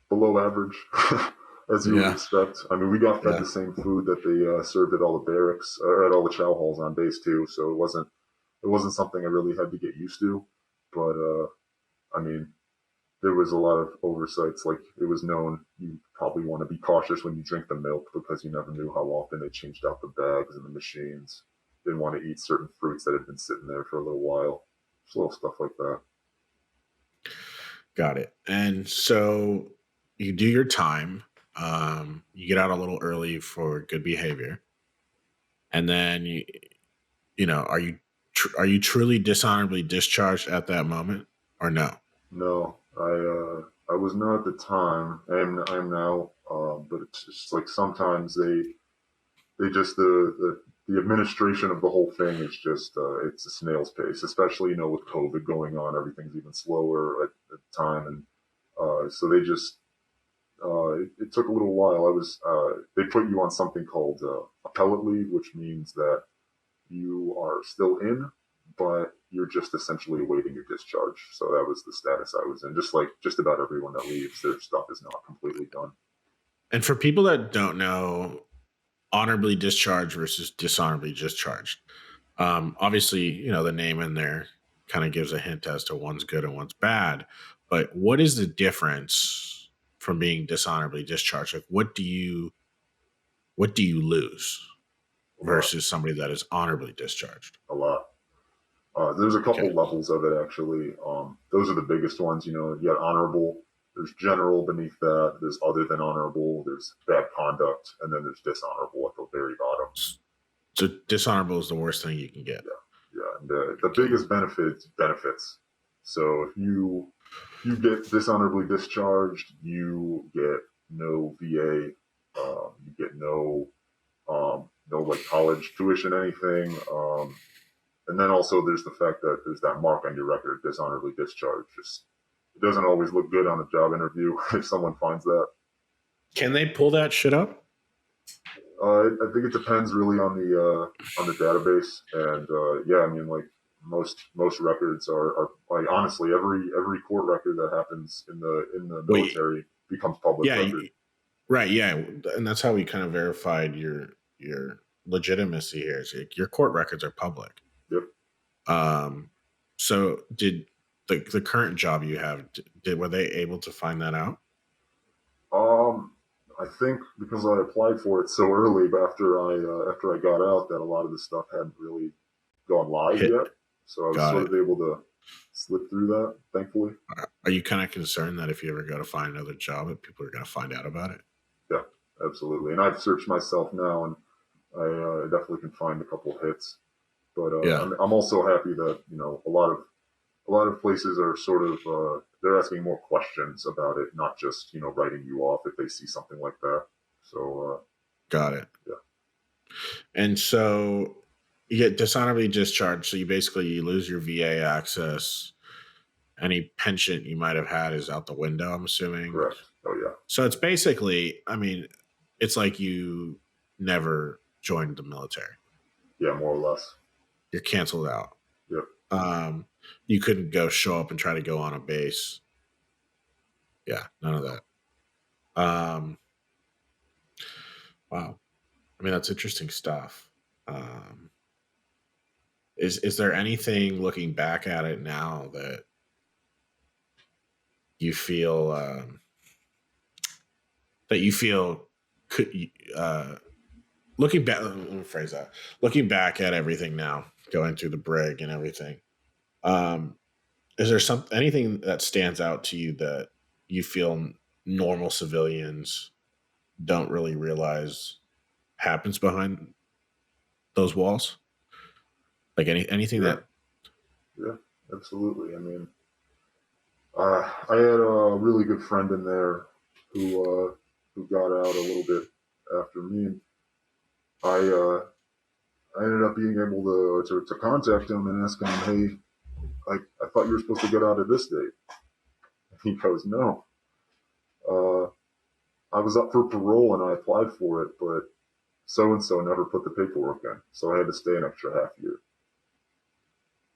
below average, as you would Yeah. expect. I mean, we got fed Yeah. the same food that they served at all the barracks or at all the chow halls on base too. So it wasn't something I really had to get used to. But I mean, there was a lot of oversights. Like it was known you probably want to be cautious when you drink the milk because you never knew how often they changed out the bags and the machines. didn't want to eat certain fruits that had been sitting there for a little while. Just little stuff like that. Got it. And so you do your time. You get out a little early for good behavior, and then are you truly dishonorably discharged at that moment, or no? No, I was not at the time. I'm now. But it's just like sometimes they just the administration of the whole thing is just it's a snail's pace, especially with COVID going on, everything's even slower at the time, and so they just it took a little while. They put you on something called appellate leave, which means that you are still in, but you're just essentially awaiting your discharge. So that was the status I was in. Just like just about everyone that leaves, their stuff is not completely done. And for people that don't know, honorably discharged versus dishonorably discharged. Obviously, the name in there kind of gives a hint as to one's good and one's bad. But what is the difference from being dishonorably discharged? Like, what do you lose versus somebody that is honorably discharged? A lot. There's a couple Okay. levels of it actually. Those are the biggest ones. You got honorable. There's general beneath that. There's other than honorable. There's bad conduct, and then there's dishonorable at the very bottom. So dishonorable is the worst thing you can get. Yeah. And the biggest benefits. So if you get dishonorably discharged, you get no VA. You get no like college tuition, anything. And then also there's the fact that there's that mark on your record, dishonorably discharged. It doesn't always look good on a job interview if someone finds that. Can they pull that shit up? I think it depends really on the database, and yeah, I mean like most records are like honestly every court record that happens in the military becomes public record. Right, yeah, and that's how we kind of verified your legitimacy here. Is like your court records are public. Yep. So did the current job you have, were they able to find that out? I think because I applied for it so early, but after I got out, that a lot of the stuff hadn't really gone live yet. So I was sort of able to slip through that, thankfully. Are you kind of concerned that if you ever go to find another job, that people are going to find out about it? Yeah, absolutely. And I've searched myself now, and I definitely can find a couple hits. But I'm also happy that a lot of places are sort of they're asking more questions about it, not just writing you off if they see something like that. So got it. Yeah. And so you get dishonorably discharged. So you lose your VA access. Any pension you might have had is out the window, I'm assuming. Correct. Oh yeah. So it's basically, I mean, it's like you never joined the military. Yeah, more or less. You're canceled out. Yep. You couldn't show up and try to go on a base. Yeah, none of that. Wow. I mean, that's interesting stuff. Is there anything looking back at it now that you feel could looking back? Let me phrase that. Looking back at everything now, going through the brig and everything, is there anything that stands out to you that you feel normal civilians don't really realize happens behind those walls? Like anything that? Yeah, absolutely. I mean, I had a really good friend in there who got out a little bit after me, and I ended up being able to contact him and ask him, hey, I thought you were supposed to get out at this date. And he goes, no. I was up for parole and I applied for it, but so-and-so never put the paperwork in, so I had to stay an extra half year.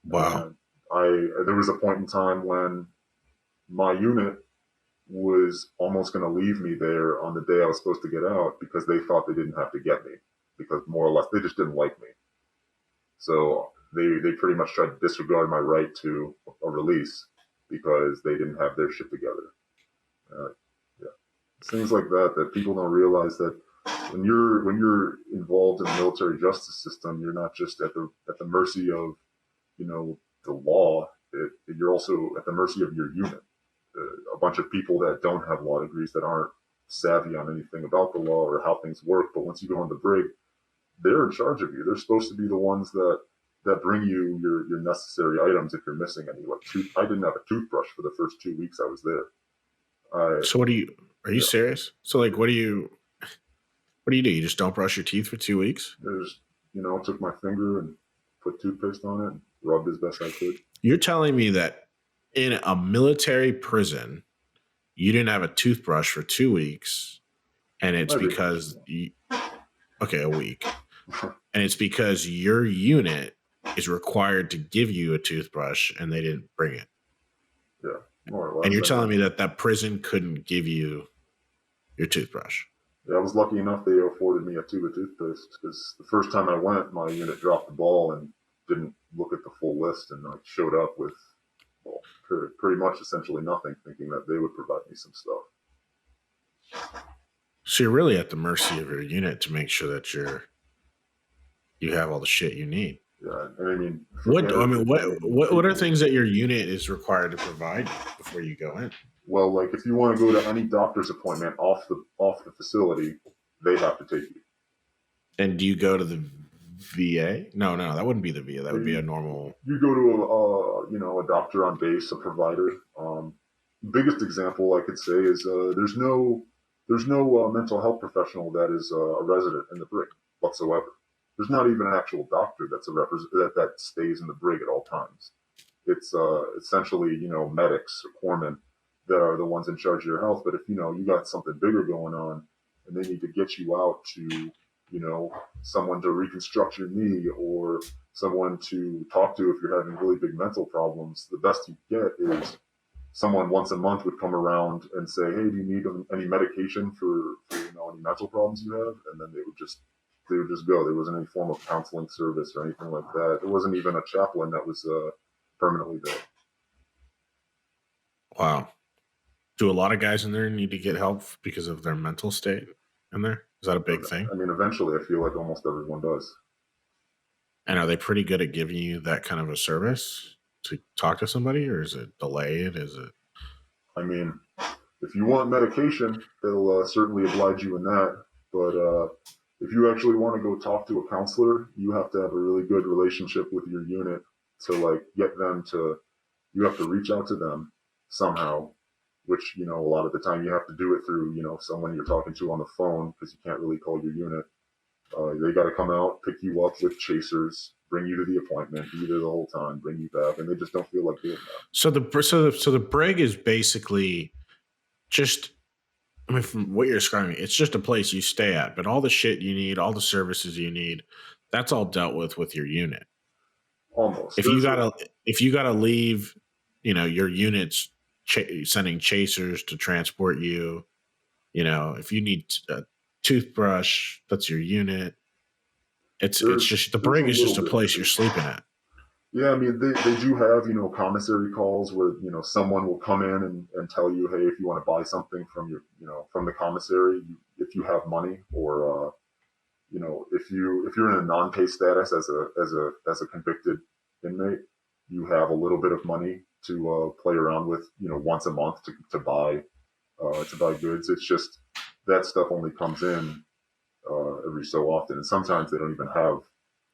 Wow. There was a point in time when my unit was almost going to leave me there on the day I was supposed to get out because they thought they didn't have to get me because more or less they just didn't like me. So they pretty much tried to disregard my right to a release because they didn't have their shit together. Yeah, it's things like that people don't realize that when you're involved in the military justice system, you're not just at the mercy of the law. You're also at the mercy of your unit. A bunch of people that don't have law degrees, that aren't savvy on anything about the law or how things work. But once you go on the brig, they're in charge of you. They're supposed to be the ones that bring you your necessary items if you're missing any. Like I didn't have a toothbrush for the first 2 weeks I was there. So are you serious? So like, what do you do? You just don't brush your teeth for 2 weeks? There's, took my finger and put toothpaste on it and rubbed as best I could. You're telling me that in a military prison, you didn't have a toothbrush for 2 weeks, and it's because a week, and it's because your unit is required to give you a toothbrush, and they didn't bring it. Yeah, more or less. And you're telling me that prison couldn't give you your toothbrush? Yeah, I was lucky enough they afforded me a tube of toothpaste, because the first time I went, my unit dropped the ball and didn't look at the full list, and I showed up with pretty much essentially nothing, thinking that they would provide me some stuff. So you're really at the mercy of your unit to make sure that you have all the shit you need. Yeah, and I mean, what are things that your unit is required to provide before you go in? Well, like if you want to go to any doctor's appointment off the facility, they have to take you. And do you go to the VA? No, that wouldn't be the VA. That would be a normal. You go to a doctor on base, a provider. Biggest example I could say is there's no mental health professional that is a resident in the brig whatsoever. There's not even an actual doctor that's that stays in the brig at all times. It's essentially medics or corpsmen that are the ones in charge of your health. But if you got something bigger going on and they need to get you out to someone to reconstruct your knee, or someone to talk to if you're having really big mental problems, the best you get is someone once a month would come around and say, hey, do you need any medication for any mental problems you have? And then they would just go. There wasn't any form of counseling service or anything like that. There wasn't even a chaplain that was permanently there. Wow. Do a lot of guys in there need to get help because of their mental state in there? Is that a big thing? I mean, eventually I feel like almost everyone does. And are they pretty good at giving you that kind of a service to talk to somebody, or is it delayed? I mean, if you want medication, they'll certainly oblige you in that. But if you actually want to go talk to a counselor, you have to have a really good relationship with your unit to get them to. You have to reach out to them somehow, which a lot of the time you have to do it through someone you're talking to on the phone, because you can't really call your unit. They got to come out, pick you up with chasers, bring you to the appointment, be there the whole time, bring you back, and they just don't feel like doing that. So the brig is basically just, I mean, from what you're describing, it's just a place you stay at, but all the shit you need, all the services you need, that's all dealt with your unit. Almost. If you gotta leave, your unit's sending chasers to transport you. If you need a toothbrush, that's your unit. It's just the brig is just a place you're sleeping at. Yeah, I mean, they do have, commissary calls where, someone will come in and tell you, hey, if you want to buy something from from the commissary, if you have money, or, if you're in a non-pay status as a convicted inmate, you have a little bit of money to play around with, once a month to buy goods. It's just that stuff only comes in every so often, and sometimes they don't even have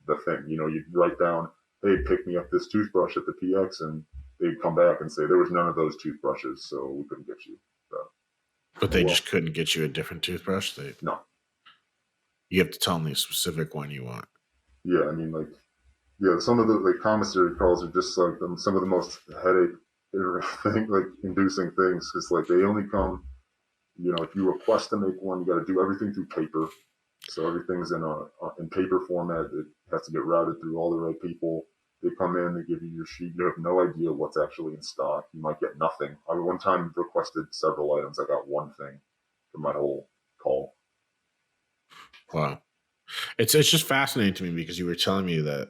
the thing. You write down, hey, pick me up this toothbrush at the PX, and they'd come back and say there was none of those toothbrushes, so we couldn't get you. But they just couldn't get you a different toothbrush? No. You have to tell them the specific one you want. Yeah, I mean, some of the commissary calls are just some of the most headache inducing things, because they only come, if you request to make one, you got to do everything through paper. So everything's in paper format. It has to get routed through all the right people. They come in, they give you your sheet. You have no idea what's actually in stock. You might get nothing. I one time requested several items. I got one thing for my whole call. Wow. It's just fascinating to me, because you were telling me that,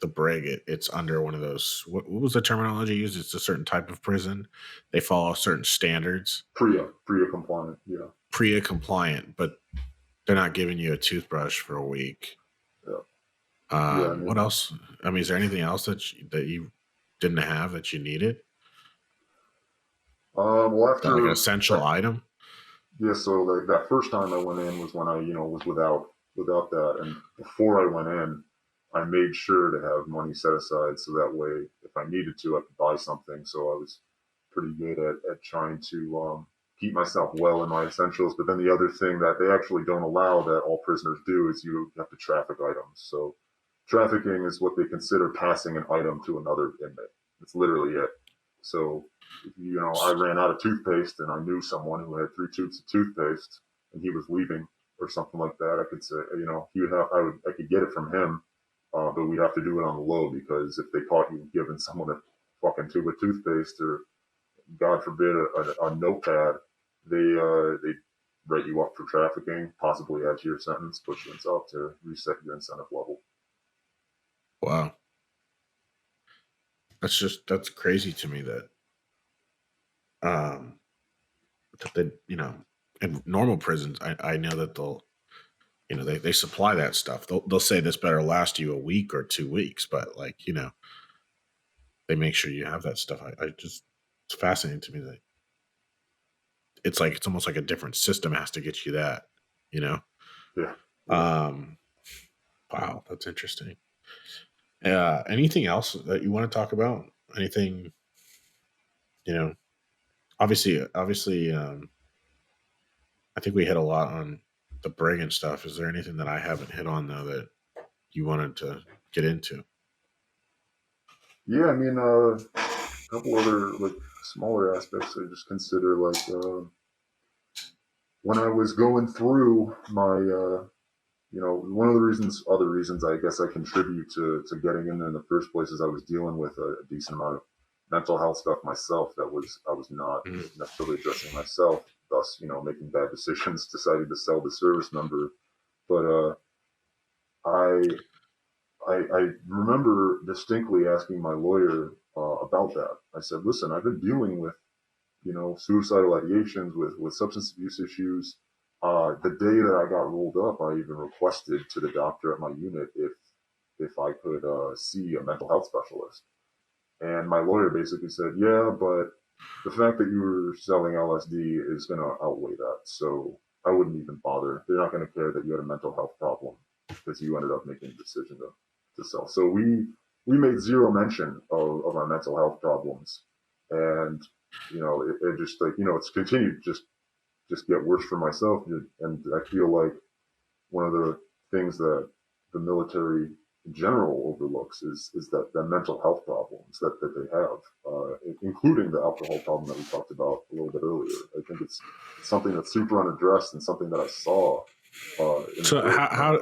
the brig, it's under one of those, what was the terminology used? It's a certain type of prison. They follow certain standards. PREA compliant, yeah. PREA compliant, but They're not giving you a toothbrush for a week. Yeah. What else? I mean, is there anything else that you didn't have that you needed? Well, Like an essential item? Yeah, so that first time I went in was when I, was without that, and before I went in, I made sure to have money set aside so that way, if I needed to, I could buy something. So I was pretty good at trying to keep myself well in my essentials. But then the other thing that they actually don't allow that all prisoners do is you have to traffic items. So trafficking is what they consider passing an item to another inmate. It's literally it. So I ran out of toothpaste and I knew someone who had 3 tubes of toothpaste and he was leaving or something like that. I could say, I could get it from him, but we'd have to do it on the low because if they caught you giving someone a fucking tube of toothpaste or, God forbid, a notepad, they write you up for trafficking, possibly add to your sentence, push you in solitary, reset your incentive level. Wow. That's crazy to me that they, in normal prisons, I know that they'll, they supply that stuff. They'll say this better last you a week or 2 weeks, but they make sure you have that stuff. It's fascinating to me that it's almost like a different system has to get you that, Yeah. Wow, that's interesting. Anything else that you want to talk about? Anything, obviously, I think we hit a lot on the brig and stuff. Is there anything that I haven't hit on though that you wanted to get into? Yeah, I mean, a couple other smaller aspects I just consider when I was going through my one of the other reasons I guess I contribute to getting in the first place is I was dealing with a decent amount of mental health stuff myself that I was not necessarily addressing myself, thus making bad decisions, deciding to sell the service number. But I remember distinctly asking my lawyer about that. I said, listen, I've been dealing with suicidal ideations, with substance abuse issues. The day that I got rolled up, I even requested to the doctor at my unit if I could see a mental health specialist. And my lawyer basically said, yeah, but the fact that you were selling LSD is going to outweigh that. So I wouldn't even bother. They're not going to care that you had a mental health problem because you ended up making the decision to sell. So we made zero mention of our mental health problems. And it just it's continued to just get worse for myself. And I feel like one of the things that the military in general overlooks is that mental health problems that they have, including the alcohol problem that we talked about a little bit earlier. I think it's something that's super unaddressed and something that I saw. So how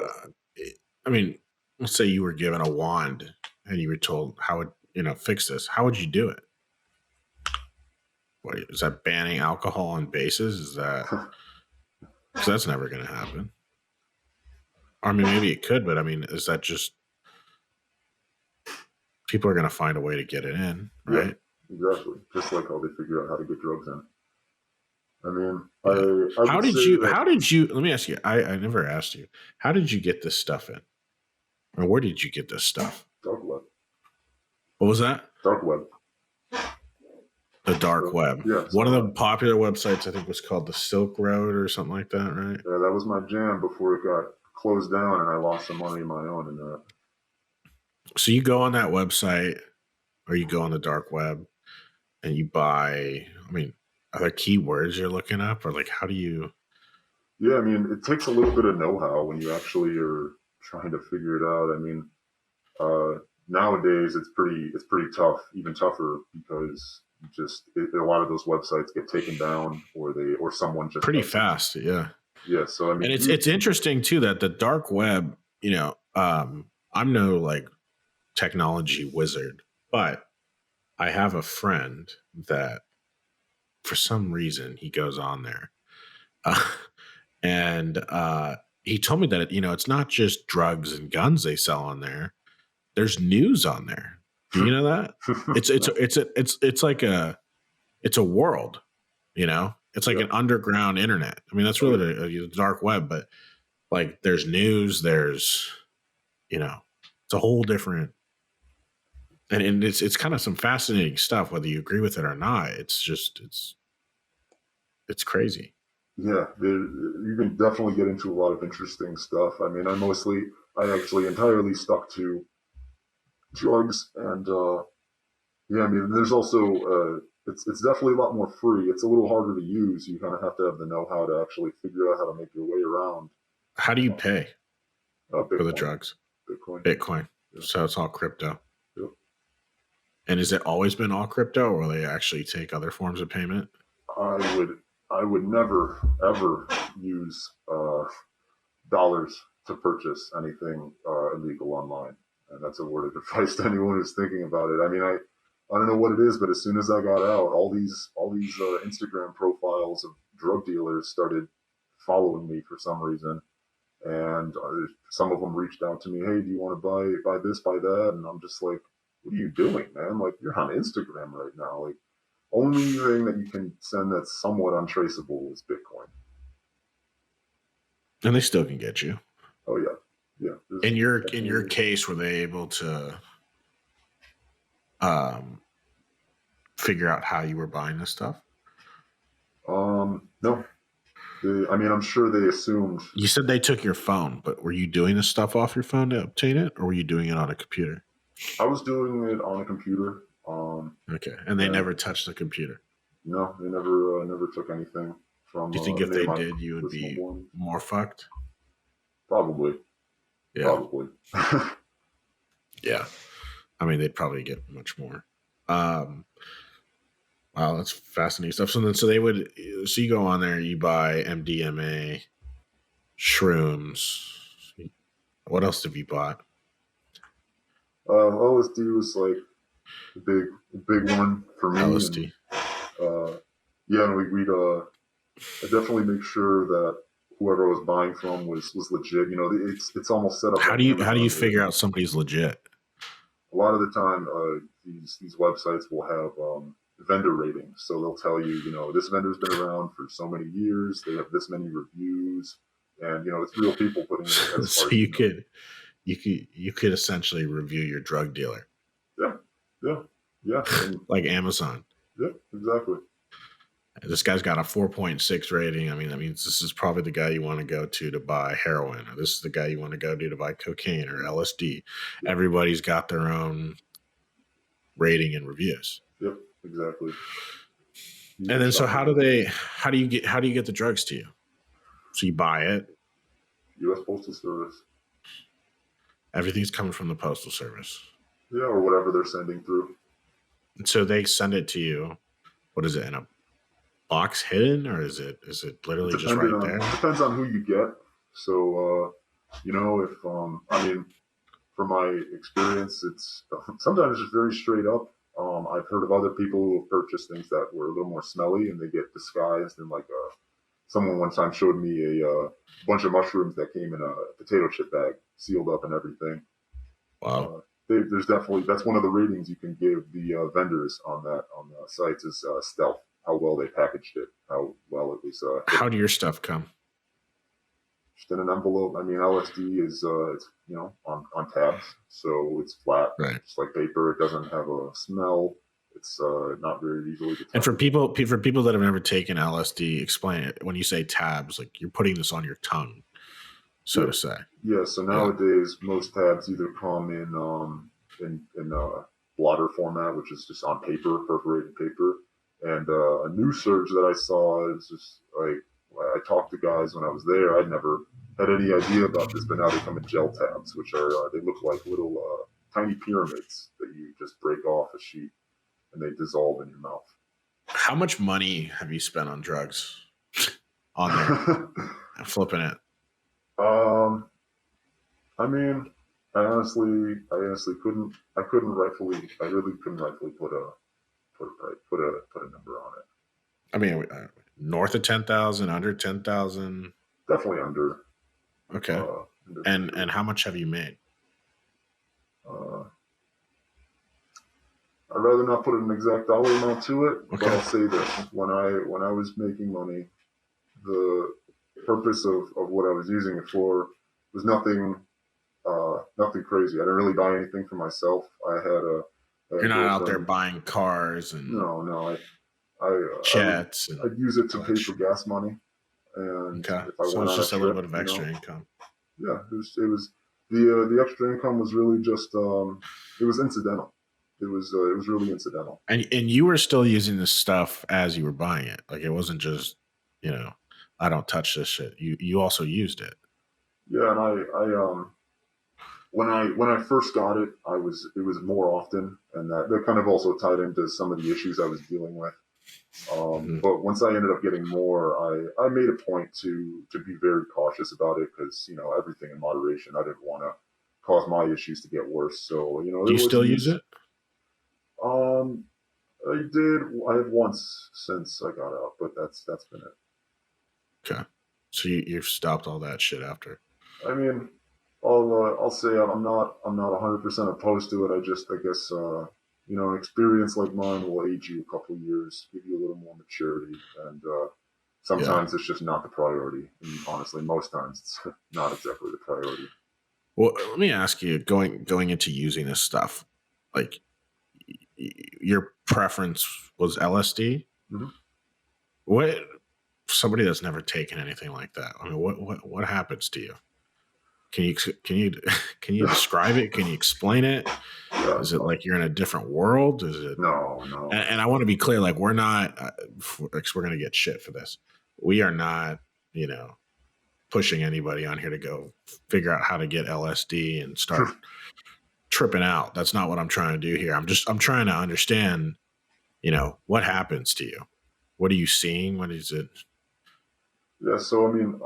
I mean, let's say you were given a wand and you were told how would fix this. How would you do it? What is that? Banning alcohol on bases? Is that? Because that's never going to happen. I mean, maybe it could, but I mean, is that just people are going to find a way to get it in, right? Yeah, exactly. Just like how they figure out how to get drugs in. I mean, yeah. How did you? Let me ask you. I never asked you. How did you get this stuff in? Or where did you get this stuff? Dark web. What was that? Dark web. The dark web. Yeah. One of the popular websites, I think, was called the Silk Road or something like that, right? Yeah, that was my jam before it got closed down and I lost some money of my own in that. So you go on that website or you go on the dark web and you buy, I mean, are there keywords you're looking up or how do you? Yeah, I mean, it takes a little bit of know-how when you actually are trying to figure it out. I mean, nowadays it's pretty tough, even tougher because a lot of those websites get taken down or someone just pretty fast. Yeah. Yeah. So, I mean, and it's interesting too, that the dark web, I'm no technology wizard, but I have a friend that for some reason he goes on there. And he told me that, it's not just drugs and guns they sell on there. There's news on there. Do you know that? It's a world, it's like an underground internet. I mean, that's really the dark web, but Like there's news, there's, it's a whole different, and it's kind of some fascinating stuff, whether you agree with it or not. It's just, it's crazy. Yeah, you can definitely get into a lot of interesting stuff. I mean, I actually entirely stuck to drugs, and yeah, I mean, there's also it's definitely a lot more free. It's a little harder to use. You kind of have to have the know-how to actually figure out how to make your way around. How do you pay for the Bitcoin, drugs? Bitcoin. Bitcoin. Yeah. So it's all crypto. Yep. And has it always been all crypto, or they actually take other forms of payment? I would never ever use dollars to purchase anything illegal online, and that's a word of advice to anyone who's thinking about it. I mean, I don't know what it is, but as soon as I got out, all these Instagram profiles of drug dealers started following me for some reason, and some of them reached out to me, "Hey, do you want to buy this, buy that?" And I'm just like, "What are you doing, man? Like, you're on Instagram right now. Like, only thing that you can send that's somewhat untraceable is Bitcoin." And they still can get you. Oh yeah, yeah. In your case, were they able to figure out how you were buying this stuff? No. I mean, I'm sure they assumed. You said they took your phone, but were you doing this stuff off your phone to obtain it, or were you doing it on a computer? I was doing it on a computer. Okay, and they never touched the computer. No, they never took anything from. Do you think if they did, you would be more fucked? Probably. Yeah. Probably. Yeah. I mean, they'd probably get much more. Wow, that's fascinating stuff. So you go on there, you buy MDMA, shrooms. What else have you bought? LSD was like the big one for me. LSD. And, yeah, and we'd definitely make sure that whoever I was buying from was legit. You know, it's almost set up. How do you figure out somebody's legit? A lot of the time, these websites will have vendor ratings, so they'll tell you, this vendor's been around for so many years, they have this many reviews, and it's real people putting in. So you could essentially review your drug dealer. Yeah, and, like Amazon. Yeah, exactly. This guy's got a 4.6 rating. I mean, that means this is probably the guy you want to go to buy heroin, or this is the guy you want to go to buy cocaine or LSD. Yep. Everybody's got their own rating and reviews. Yep, exactly. And then, so how do you get the drugs to you? So you buy it. U.S. Postal Service. Everything's coming from the Postal Service. Yeah, or whatever they're sending through. And so they send it to you. What is it, in a box hidden, or is it literally just right there? It depends on who you get. So, if I mean, from my experience, it's sometimes just very straight up. I've heard of other people who have purchased things that were a little more smelly, and they get disguised in someone one time showed me a bunch of mushrooms that came in a potato chip bag, sealed up and everything. Wow. There's definitely, that's one of the ratings you can give the vendors on the sites is stealth. How well they packaged it, how well it was. How do your stuff come? Just in an envelope. I mean, LSD is it's on tabs, so it's flat, right? Just like paper. It doesn't have a smell. It's not very easily detected. And for people that have never taken LSD, explain it. When you say tabs, like you're putting this on your tongue, so to say. Yeah. So nowadays, most tabs either come in blotter format, which is just on paper, perforated paper. And a new surge that I saw is just like, I talked to guys when I was there. I'd never had any idea about this, but now they come in gel tabs, which are they look like little tiny pyramids that you just break off a sheet and they dissolve in your mouth. How much money have you spent on drugs on there? I'm flipping it. I mean, I honestly couldn't rightfully put a number on it. I mean, north of 10,000, under 10,000. Definitely under. Okay. And how much have you made? I'd rather not put an exact dollar amount to it, but I'll say this: when I was making money, purpose of what I was using it for was nothing crazy. I didn't really buy anything for myself. I had a You're not out there girlfriend. buying cars and No. I would jets and I'd use it to pay for such. gas money, and Okay, if I so went it's on a just a little trip, bit of extra income. yeah, it was the extra income was really just it was incidental. It was really incidental. And you were still using this stuff as you were buying it. Like it wasn't just, you know, I don't touch this shit. You also used it. Yeah, and I when I first got it, it was more often, and that kind of also tied into some of the issues I was dealing with. Mhm. But once I ended up getting more, I made a point to be very cautious about it because everything in moderation. I didn't want to cause my issues to get worse. So Do there you was still use use. it? Um, I did. I have once since I got out, but that's been it. Okay. So you've stopped all that shit after. I mean, I'll say I'm not 100% opposed to it. I guess an experience like mine will age you a couple of years, give you a little more maturity, and Yeah. sometimes it's just not the priority. And honestly, most times it's not exactly the priority. Well, let me ask you, going into using this stuff, like your preference was LSD? Hmm. What somebody that's never taken anything like that? I mean, what happens to you? Can you can you describe it? Can you explain it? Yeah, Is it like you're in a different world? Is it? no. And I want to be clear, like we're not, we're gonna get shit for this. We are not, you know, pushing anybody on here to go figure out how to get LSD and start tripping out. That's not what I'm trying to do here. I'm trying to understand, you know, what happens to you. What are you seeing? What is it? Yeah, so I mean,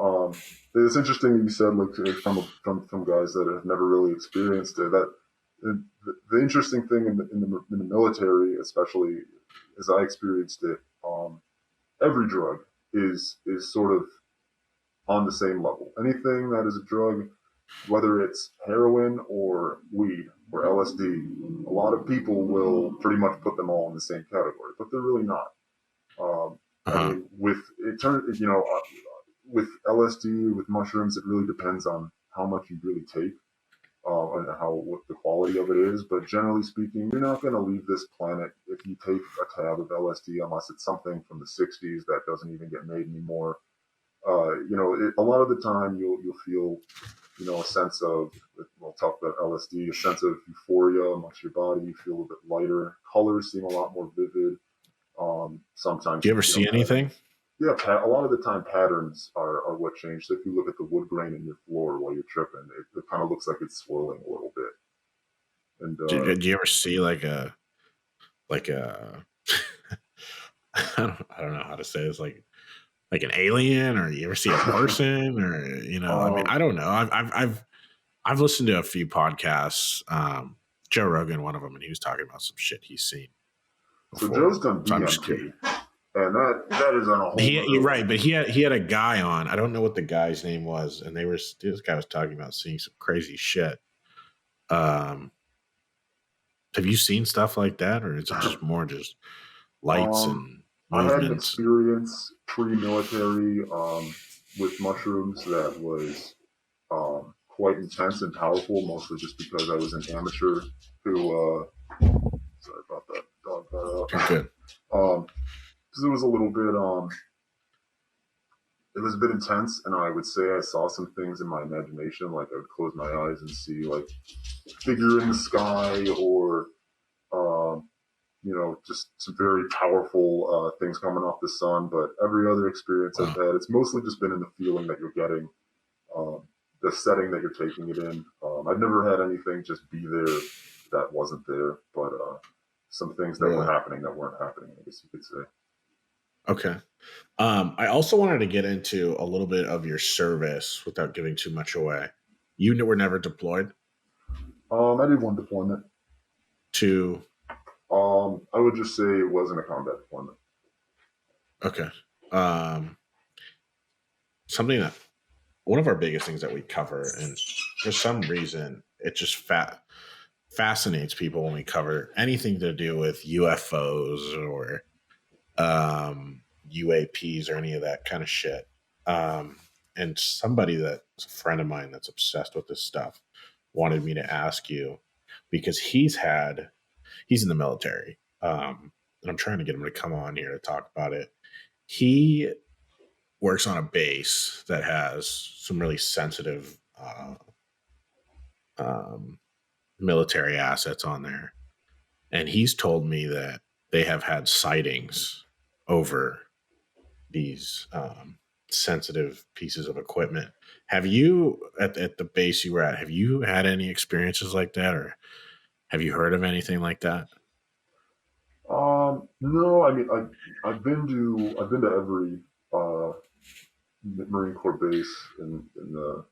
it's interesting that you said like from guys that have never really experienced it. That the interesting thing in the military, especially as I experienced it, every drug is sort of on the same level. Anything that is a drug, whether it's heroin or weed or LSD, a lot of people will pretty much put them all in the same category, but they're really not. I Uh-huh. mean, with it turns, with LSD, with mushrooms, it really depends on how much you really take and what the quality of it is. But generally speaking, you're not going to leave this planet if you take a tab of LSD unless it's something from the '60s that doesn't even get made anymore. A lot of the time you'll feel a sense of, we'll talk about LSD, a sense of euphoria amongst your body. You feel a bit lighter. Colors seem a lot more vivid. Do Sometimes, you ever see anything? yeah, a lot of the time patterns are what change. So if you look at the wood grain in your floor while you're tripping, it kind of looks like it's swirling a little bit. And Do you ever see like a I don't know how to say this, like an alien, or you ever see a person, or you know, I mean, um, I don't know. I've listened to a few podcasts, Joe Rogan, one of them, and he was talking about some shit he's seen so before. Joe's done So I'm just curious. DMT, and that is on a whole You're nother right, level. but he had a guy on. I don't know what the guy's name was, and this guy was talking about seeing some crazy shit. Um, have you seen stuff like that, or is it just more just lights um, and I had an movements? experience pre-military with mushrooms that was quite intense and powerful, mostly just because I was an amateur who. Sorry about that. Dog got You're out. good. Because it was a little bit it was a bit intense, and I would say I saw some things in my imagination, like I would close my eyes and see like figure in the sky, or just some very powerful things coming off the sun. But every other experience I've Wow. had, it's mostly just been in the feeling that you're getting, um, the setting that you're taking it in. I've never had anything just be there that wasn't there, but some things that were Really? happening that weren't happening, I guess you could say. Okay. I also wanted to get into a little bit of your service without giving too much away. You were never deployed I did one deployment. to. I would just say it wasn't a combat deployment. Okay. Um, something that one of our biggest things that we cover, and for some reason, it just fascinates people when we cover anything to do with UFOs or UAPs or any of that kind of shit. Um, and somebody that's a friend of mine that's obsessed with this stuff wanted me to ask you because he's in the military, and I'm trying to get him to come on here to talk about it. He works on a base that has some really sensitive military assets on there, and he's told me that they have had sightings over these sensitive pieces of equipment. Have you at the base you were at? Have you had any experiences like that, or have you heard of anything like that? No, I mean, I've been to every uh, Marine Corps base in the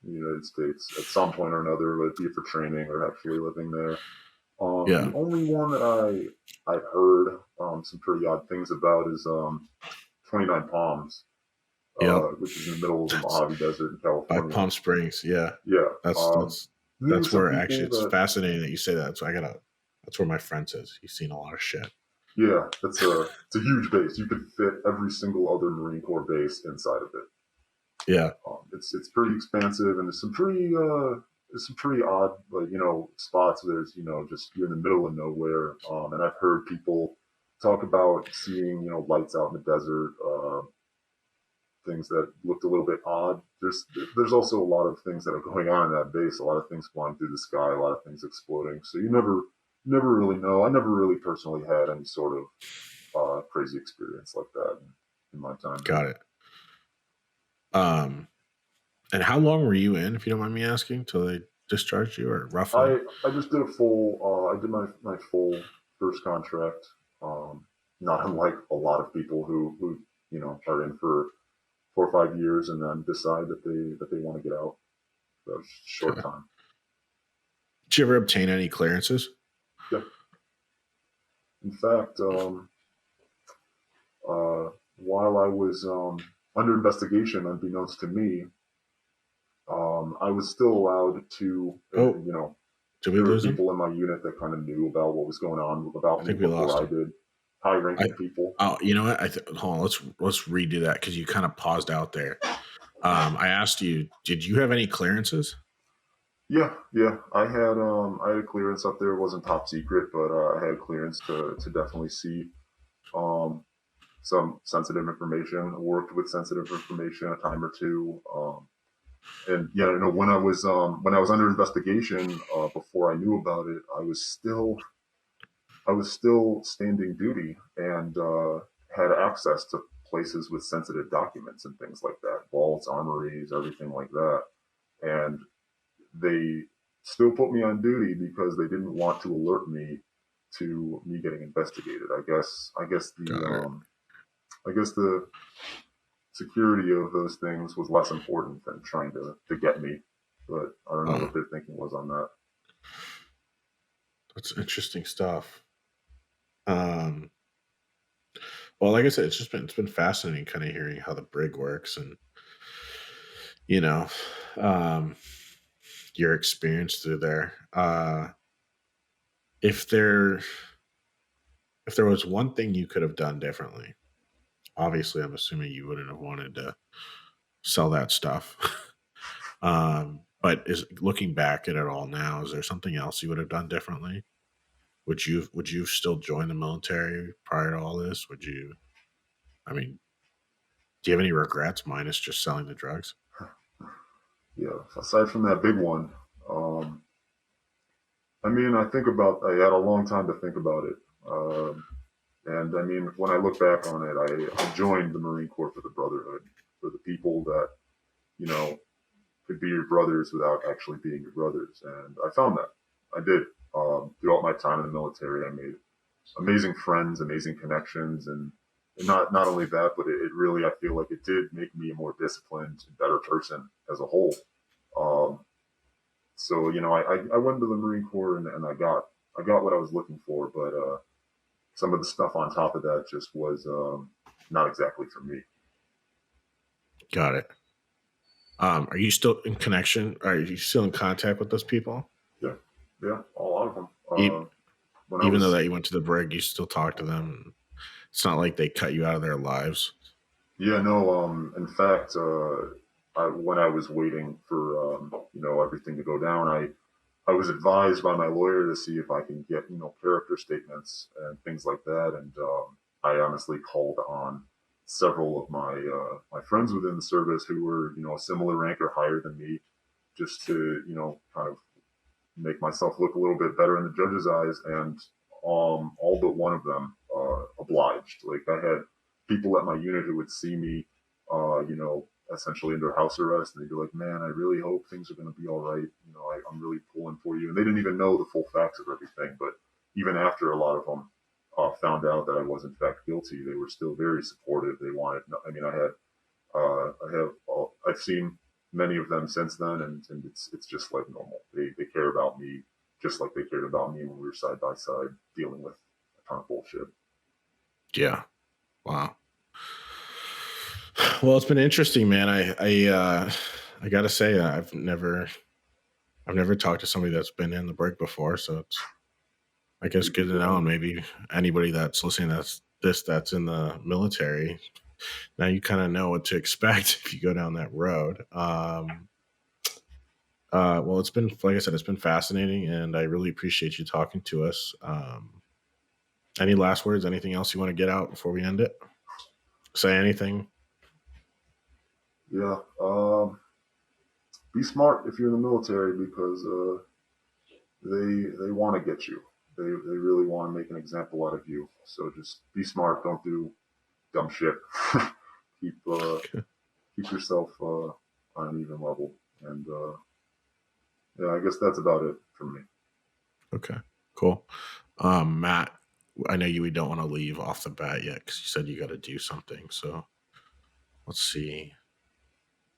United States at some point or another, whether it be for training or actually living there. The Yeah. only one that I've heard some pretty odd things about is 29 Palms, Yep. which is in the middle of the That's Mojave Desert in by California. Palm Springs. Yeah. Yeah, That's knew some where actually people it's that. fascinating that you say that. So that's where my friend says he's seen a lot of shit. Yeah, it's a huge base. You could fit every single other Marine Corps base inside of it. Yeah. It's pretty expansive, and there's some pretty odd, like, spots. There's, just you're in the middle of nowhere, and I've heard people talk about seeing, lights out in the desert, things that looked a little bit odd. There's also a lot of things that are going on in that base. A lot of things flying through the sky, a lot of things exploding. So you never really know. I never really personally had any sort of crazy experience like that in my time. Got it. And how long were you in, if you don't mind me asking, till they discharged you, or roughly? I just did a full. I did my full first contract. Not unlike a lot of people who are in for 4 or 5 years and then decide that they want to get out. So it's a short Okay. time. Did you ever obtain any clearances? Yeah. In fact, while I was under investigation, unbeknownst to me, I was still allowed to, Did we there were lose him? people in my unit that kind of knew about what was going on about I me think we lost before I him. did. High-ranking people. Oh, you know what? Hold on. Let's redo that because you kind of paused out there. I asked you, did you have any clearances? Yeah. I had a clearance up there. It wasn't top secret, but I had clearance to definitely see some sensitive information. I worked with sensitive information a time or two. And yeah, when I was under investigation, before I knew about it, I was still standing duty and had access to places with sensitive documents and things like that, vaults, armories, everything like that. And they still put me on duty because they didn't want to alert me to me getting investigated. I guess the security of those things was less important than trying to get me. But I don't know what their thinking was on that. That's interesting stuff. Well, like I said, it's been fascinating kind of hearing how the brig works and um, your experience through there. If there was one thing you could have done differently, obviously, I'm assuming you wouldn't have wanted to sell that stuff. But looking back at it all now, is there something else you would have done differently? Would you still join the military prior to all this? I mean, do you have any regrets minus just selling the drugs? Yeah. Aside from that big one, I mean, I had a long time to think about it. And I mean, when I look back on it, I joined the Marine Corps for the brotherhood, for the people that, you know, could be your brothers without actually being your brothers. And I found that. I did. Throughout my time in the military, I made amazing friends, amazing connections. And not only that, but it really, I feel like it did make me a more disciplined and better person as a whole. Um, so, I went to the Marine Corps and I got what I was looking for, but some of the stuff on top of that just was not exactly for me. Got it. Are you still in connection? Are you still in contact with those people? Yeah, a lot of them. When I Even though was, that you went to the brig, you still talk to them. It's not like they cut you out of their lives. yeah, no. In fact, when I was waiting for everything to go down, I was advised by my lawyer to see if I can get character statements and things like that, and I honestly called on several of my friends within the service who were a similar rank or higher than me, just to kind of make myself look a little bit better in the judge's eyes, and all but one of them obliged. Like, I had people at my unit who would see me, essentially under house arrest, and they'd be like, "Man, I really hope things are going to be all right. I'm really pulling for you." And they didn't even know the full facts of everything, but even after a lot of them found out that I was in fact guilty, they were still very supportive. They wanted. I mean, I've seen many of them since then, and it's just like normal. They care about me just like they cared about me when we were side by side dealing with a ton of bullshit. Yeah. Wow. Well, it's been interesting, man. I gotta say, I've never talked to somebody that's been in the brig before, so it's, I guess, good to know. And maybe anybody that's listening that's in the military, now you kind of know what to expect if you go down that road. Well, it's been, like I said, it's been fascinating, and I really appreciate you talking to us. Any last words? Anything else you want to get out before we end it? Say anything. Yeah. Be smart if you're in the military, because they want to get you. They really want to make an example out of you. So just be smart. Don't do dumb shit. keep keep yourself on an even level. And yeah, I guess that's about it from me. Okay, cool. Matt, I know we don't want to leave off the bat yet because you said you got to do something. So let's see.